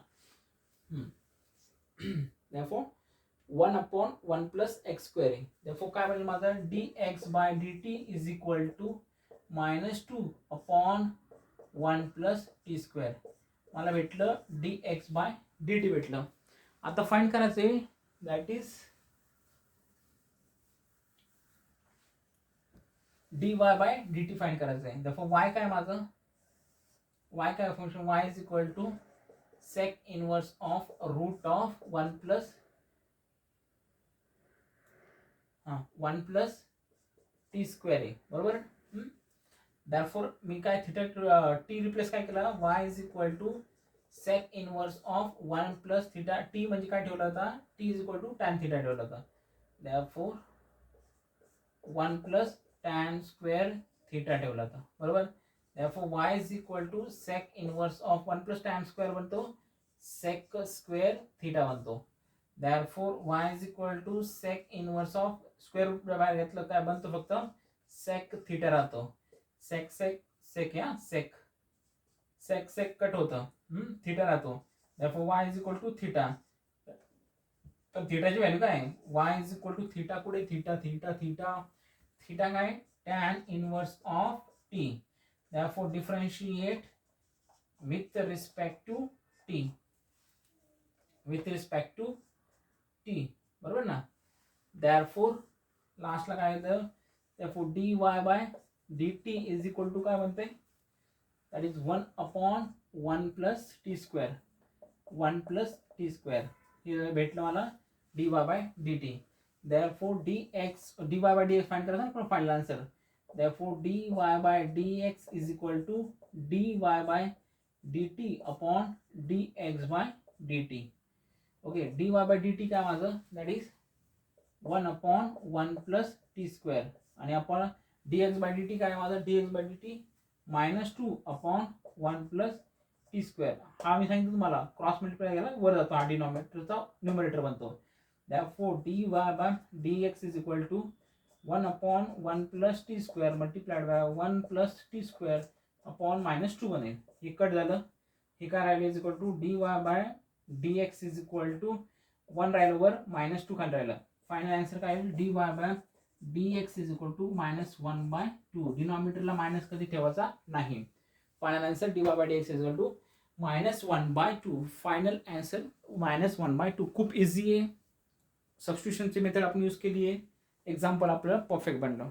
therefore 1 upon 1 plus x square आहे. therefore काय बनेल माझा, dx by dt is equal to minus 2 upon 1 plus t square. मला भेटलं dx by dt भेटलं. आता फाइंड करायचंय, that is dy by dt find करायचंय. therefore y काय माझं, y काय function, y is equal to sec inverse of root of 1 plus 1 plus t square आहे, बरोबर. therefore मी काय थिटा t रिप्लेस काय केला, y is equal to sec inverse of 1 plus theta, t म्हणजे काय ठेवला होता, t is equal to tan theta ठेवला होता. therefore 1 plus tan square theta ठेवला होता, बरोबर. therefore y is equal to sec inverse of 1 plus tan square बनतो sec square theta बनतो. therefore y is equal to sec inverse of square root बाहेर घेतलं काय बनतं फक्त सेक थिटा राहतो. सेक सेक सेक या सेक सेक सेक कट होतं थिटा राहतो. therefore y is equal to theta. तर थिटाची व्हॅल्यू काय आहे y is equal to theta. कुठे थिटा थिटा थिटा थिटा काय tan inverse of t. therefore differentiate with respect to t. with respect to t बरोबर ना. therefore लास्टला काय येतं therefore dy by dt is equal to काय बनते that is 1 upon 1 plus t square. 1 plus t square हे भेटलं मला dy by dt. therefore dx dy by dx find करायचं आपण final answer. therefore dy by dx is equal to dy by dt upon dx by dt. Okay dy by dt काय माझं that is 1 upon 1 plus t square आणि आपण dx by dt काय माझं dx by dt -2 upon 1 plus t square. हा मी सांगितलं तुम्हाला cross multiply केला वर जातो हा डिनॉमिनेटरचा न्यूमरेटर बनतो. therefore dy by dx is equal to 1 upon 1 plus t square multiplied by 1 plus t square upon -2 बनेल. हे कट झालं. हे काय राहिलं is equal to dy by dx is equal to 1 राहिलं वर -2 खाली राहिलं. फायनल आन्सर काय येईल dy by dx is equal to -1/2. डिनॉमिनेटरला मायनस कधी ठेवायचा नाही. Final answer dy by dx is equal to -1/2. Final answer -1/2. खूप इझी आहे. सबस्टिट्यूशनची मेथड आपण यूज केली आहे. एक्झाम्पल आपल्याला परफेक्ट बनलं.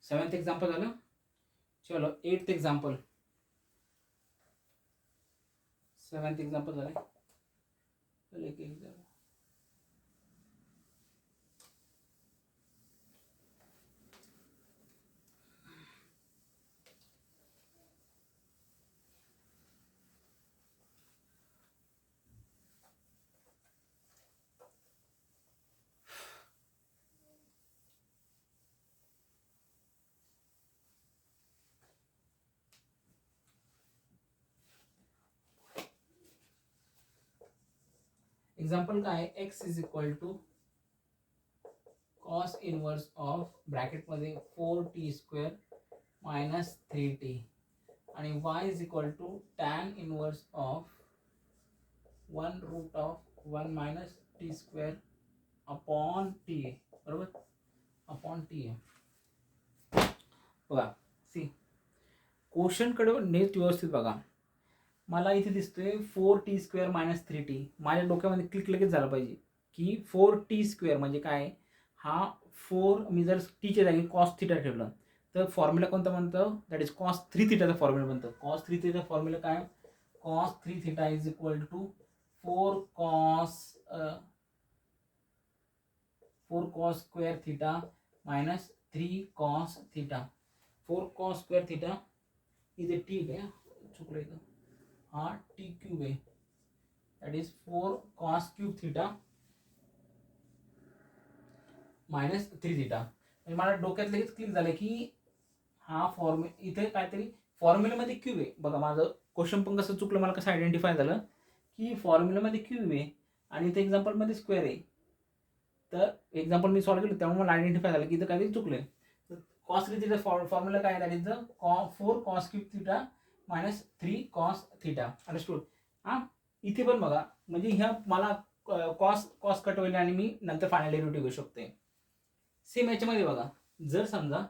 सेवन्थ एक्झाम्पल झालं. चलो 8th एक्झाम्पल. 7th एक्झाम्पल झालं. चलो एक एक्झाम्पल. एक्झाम्पल काय आहे x is equal to cos inverse of ब्रॅकेटमध्ये 4t स्क्वेअर मायनस 3t आणि y is equal to tan inverse of 1 root of 1 minus t square upon t. बरोबर upon t आहे. बघा सी क्वेश्चनकडे नीट व्यवस्थित बघा. मला इथे दिसतोय 4t स्क्वेअर मायनस 3t. माझ्या डोक्यामध्ये क्लिक लगेच झालं पाहिजे की 4t स्क्वेअर म्हणजे काय. हा 4 मी जर टीच्या जागी कॉस थिटा ठेवलं तर फॉर्म्युला कोणता बनतं दॅट इज कॉस 3 थिटाचा फॉर्म्युला बनतं. कॉस 3 थिटाचा फॉर्म्युला काय cos 3 theta is equal to 4 cos square theta minus 3 cos theta. 4 cos square theta इथे ठीक आहे चुकलं इथं. हा टी क्यूब आहे that is 4 cos cube theta minus 3 theta. म्हणजे मला डोक्यात लगेच क्लिक झालं की हा इथे काहीतरी फॉर्म्युलामध्ये क्यूब आहे. बघा माझं क्वेश्चन पण कसं चुकलं मला कसं आयडेंटिफाय झालं की फॉर्म्युलामध्ये क्यूब आहे आणि इथे एक्झाम्पलमध्ये स्क्वेअर आहे. तर एक्झाम्पल मी सॉल्व्ह केलं त्यामुळे मला आयडेंटिफाय झालं की इथं काहीतरी चुकलं आहे. तर कॉस 3 थिटा फॉर्म्युला काय that is 4 cos cube theta minus 3 cos theta. Understood. हां इथे पण बघा म्हणजे ह्या मला कॉस कट होईल आणि मी नंतर फायनल डेरिव्हेटिव्ह घेऊ शकते. सेम याच्यामध्ये बघा जर समजा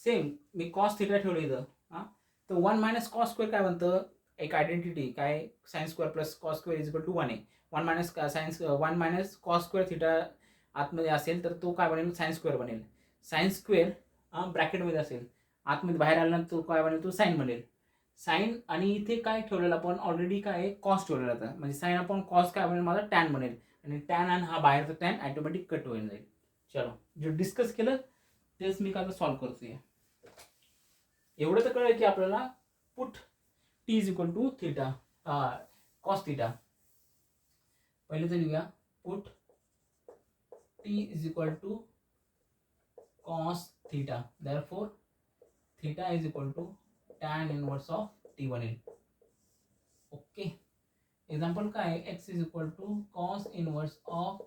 सेम मी कॉस थिटा ठेवलं इथं हां तर 1 मायनस कॉस स्क्वेअर काय बनतं एक आयडेंटिटी काय sine square plus cos square is equal to 1 आहे. 1 मायनस कॉस स्क्वेअर थिटा आतमध्ये असेल तर तो काय बनेल साइन स्क्वेअर बनेल. साइन स्क्वेअर ब्रॅकेटमध्ये असेल आतमध्ये बाहेर आला तो काय बनेल तो साइन बनेल. साइन आणि इथे काय ठेवलेलं आपण ऑलरेडी काय कॉस ठेवलेला होता म्हणजे साइन आपण कॉस काय बनेल माझा टॅन बनेल आणि टॅन आणि हा बाहेरचा टॅन ऑटोमॅटिक कट होईल जाईल. चलो जे डिस्कस केलं तेच मी काय सॉल्व्ह करतोय. एवढं तर कळलं की आपल्याला put t is equal to theta cos theta. पहिले तर लिहूया put t is equal to cos theta. Therefore theta is equal to tan inverse of t बनेल. ओके. एक्झाम्पल काय आहे, x is equal to cos inverse of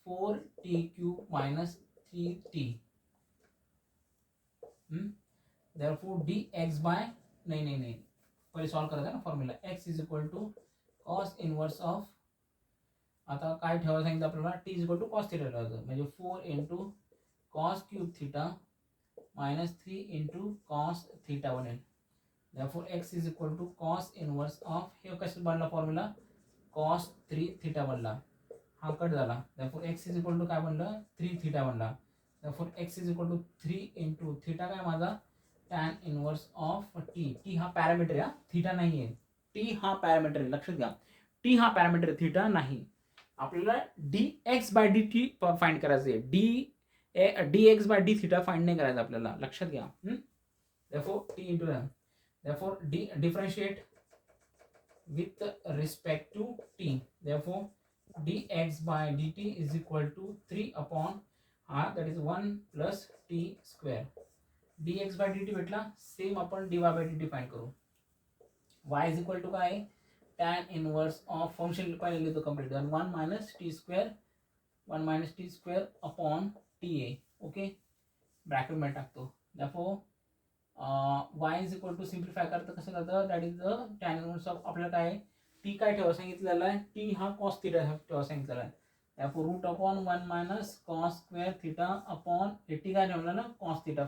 4t cube minus 3t. Therefore dx by नाही पहिले solve करायचं ना formula. X is equal to cos inverse of, आता काय ठेवायला सांगितलं आपल्याला, t is equal to cos theta ठेवायचं, म्हणजे 4 into cos cube theta minus 3 into cos theta बनेल. Therefore x is equal to cos inverse of, हे कसं बनला फॉर्म्युला, कॉस 3 थिटा बनला, हा कट झाला. Therefore x is equal to काय बनलं, 3 थिटा बनला. Therefore x is equal to 3 into theta काय माझा tan inverse of t. T हा पॅरामीटर आहे, थिटा नाही आहे. टी हा पॅरामीटर आहे, लक्षात घ्या. टी हा पॅरामीटर, थिटा नाही. आपल्याला d x by d t find करायचं आहे. D x by d theta find नाही करायचं आपल्याला, लक्षात घ्या. Therefore t into therefore differentiate with respect to t. Therefore dx by dt is equal to 3 upon r, that is 1 plus t square. dx by dt भेटला, same आपण dy by dt find करू. y is equal to काय, tan inverse of function पहिले लिहितो complete, 1 minus t square upon ta. Okay, bracket मध्ये टाकतो. Therefore y is equal to simplify करतं कसं करतं, that is the tan inverse of, आपल्याला काय टी काय ठेवा सांगितलेला आहे, टी हा कॉस थिटा ठेवा सांगितलेला आहे. त्यामुळे root upon 1 minus cos square theta upon t काय ठेवलं ना, कॉस थिटा.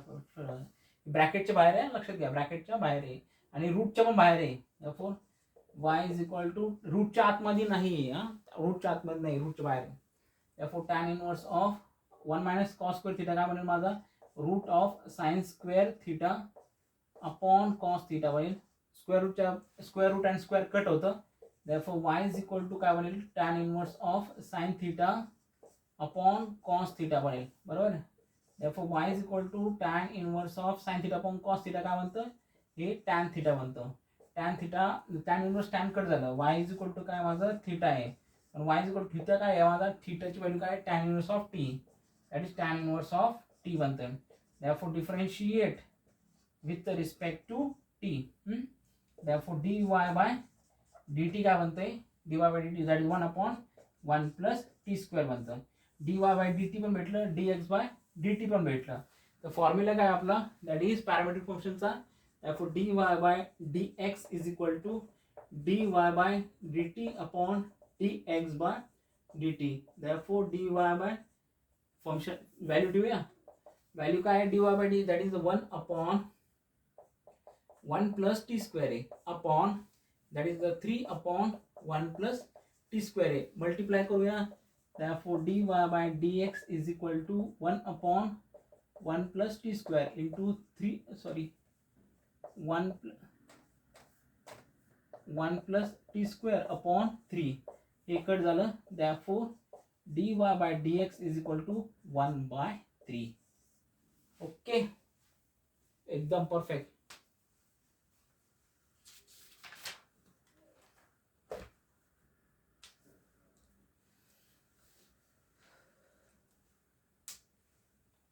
ब्रॅकेटच्या बाहेर आहे, लक्षात घ्या, ब्रॅकेटच्या बाहेर आहे आणि रूटच्या पण बाहेर आहे. त्यामुळे वाय इज इक्वल टू, रूटच्या आतमध्ये नाही आहे, रूटच्या आतमध्ये नाही, रूटच्या बाहेर आहे. त्यामुळे tan inverse of 1 minus cos square theta काय बनेल माझा, root of sine square theta upon cos theta बनेल. स्क्वेअर रूट आणि स्क्वेअर कट होतं. Therefore y is equal to काय बनेल, tan inverse of sin theta upon cos theta बनेल, बरोबर. Therefore y is equal to tan inverse of sin theta upon cos theta काय बनतं, हे tan थीटा बनतं. tan इनवर्स tan कट झालं, y is equal to काय माझं theta आहे, पण y is equal to theta काय आहे माझा, थीटाची व्हॅल्यू काय, tan inverse of t, that is tan inverse of t बनतं. Therefore differentiate with respect to t. Therefore dy by dt काय बनतंय, dy by dt that is 1 upon 1 plus t square बनतं. dy by dt पण भेटलं, dx by dt पण भेटलं. तर formula काय आपला, दॅट इज पॅरामेट्रिक फंक्शनचा. त्यामुळे dy by dx is equal to dy by dt upon dx by dt. Therefore dy by function value ठेवूया, व्हॅल्यू काय आहे, dy by dt that is 1 upon 1 plus t square आहे upon that is the 3 upon 1 plus t square है, multiply करूया. therefore dy by dx is equal to 1 upon 1 plus t square into 1 plus t square upon 3, हे cut झालं. therefore dy by dx is equal to 1 by 3. Okay, एकदम perfect.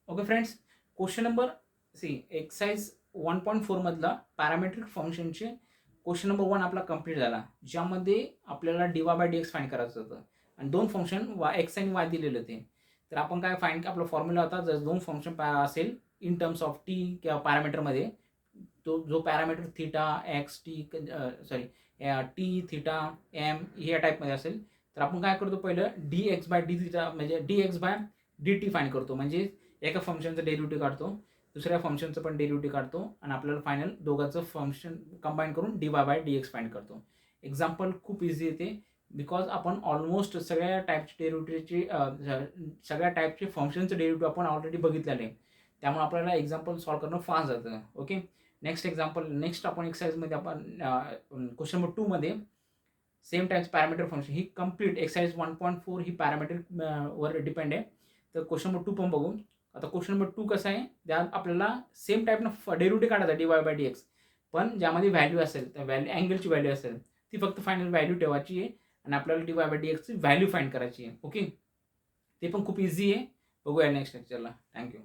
Okay friends, question number exercise 1.4 मधला parametric फंक्शनचे question number 1 आपला complete झाला, ज्यामध्ये आपल्याला dy by dx find करायचं होतं आणि दोन फंक्शन एक्स आणि वाय दिलेले होते. तर आपण काय फाइंड, आपला फॉर्म्युला होता, जर दोन फंक्शन असेल इन टर्म्स ऑफ टी किंवा पॅरामीटरमध्ये, तो जो parameter theta x t t theta m ह्या टाईपमध्ये असेल, तर आपण काय करतो, पहिलं d x by d theta म्हणजे d x by d t find करतो, म्हणजे एका फंक्शनचं डेरिव्हेटिव्ह काढतो, दुसऱ्या फंक्शनचं पण डेरिव्हेटिव्ह काढतो आणि आपल्याला फायनल दोघांचं फंक्शन कंबाईन करून D y by d x find करतो. एक्झाम्पल खूप इझी येते, बिकॉज आपण ऑलमोस्ट सगळ्या टाईपचे डेरिव्हेटिव्हचे सगळ्या टाईपचे फंक्शनचं डेरिव्हेटिव्ह आपण ऑलरेडी बघितलेलं आहे, त्यामुळे आपल्याला एक्झाम्पल सॉल्व करणं फास्ट जातं. ओके, नेक्स्ट आपण एक्सरसाइजमध्ये आपण क्वेश्चन नंबर 2 मध्ये सेम टाईप्स पॅरामीटर फंक्शन, ही कंप्लीट एक्सरसाइज 1.4 ही पॅरामीटर वर डिपेंड आहे. तर क्वेश्चन नंबर 2 पण बघू. आता क्वेश्चन नंबर 2 कसं आहे, त्यात आपल्याला सेम टाईपनं डेरिव्हेटिव्ह काढायचा D y by d x. पण ज्यामध्ये व्हॅल्यू असेल त्या अँगलची व्हॅल्यू असेल ती फक्त फायनल व्हॅल्यू ठेवायची आहे आणि आपल्याला dy/dx ची व्हॅल्यू फाइंड करायची आहे. ओके, ते पण खूप इझी आहे. बघूया नेक्स्ट लेक्चरला. थँक्यू.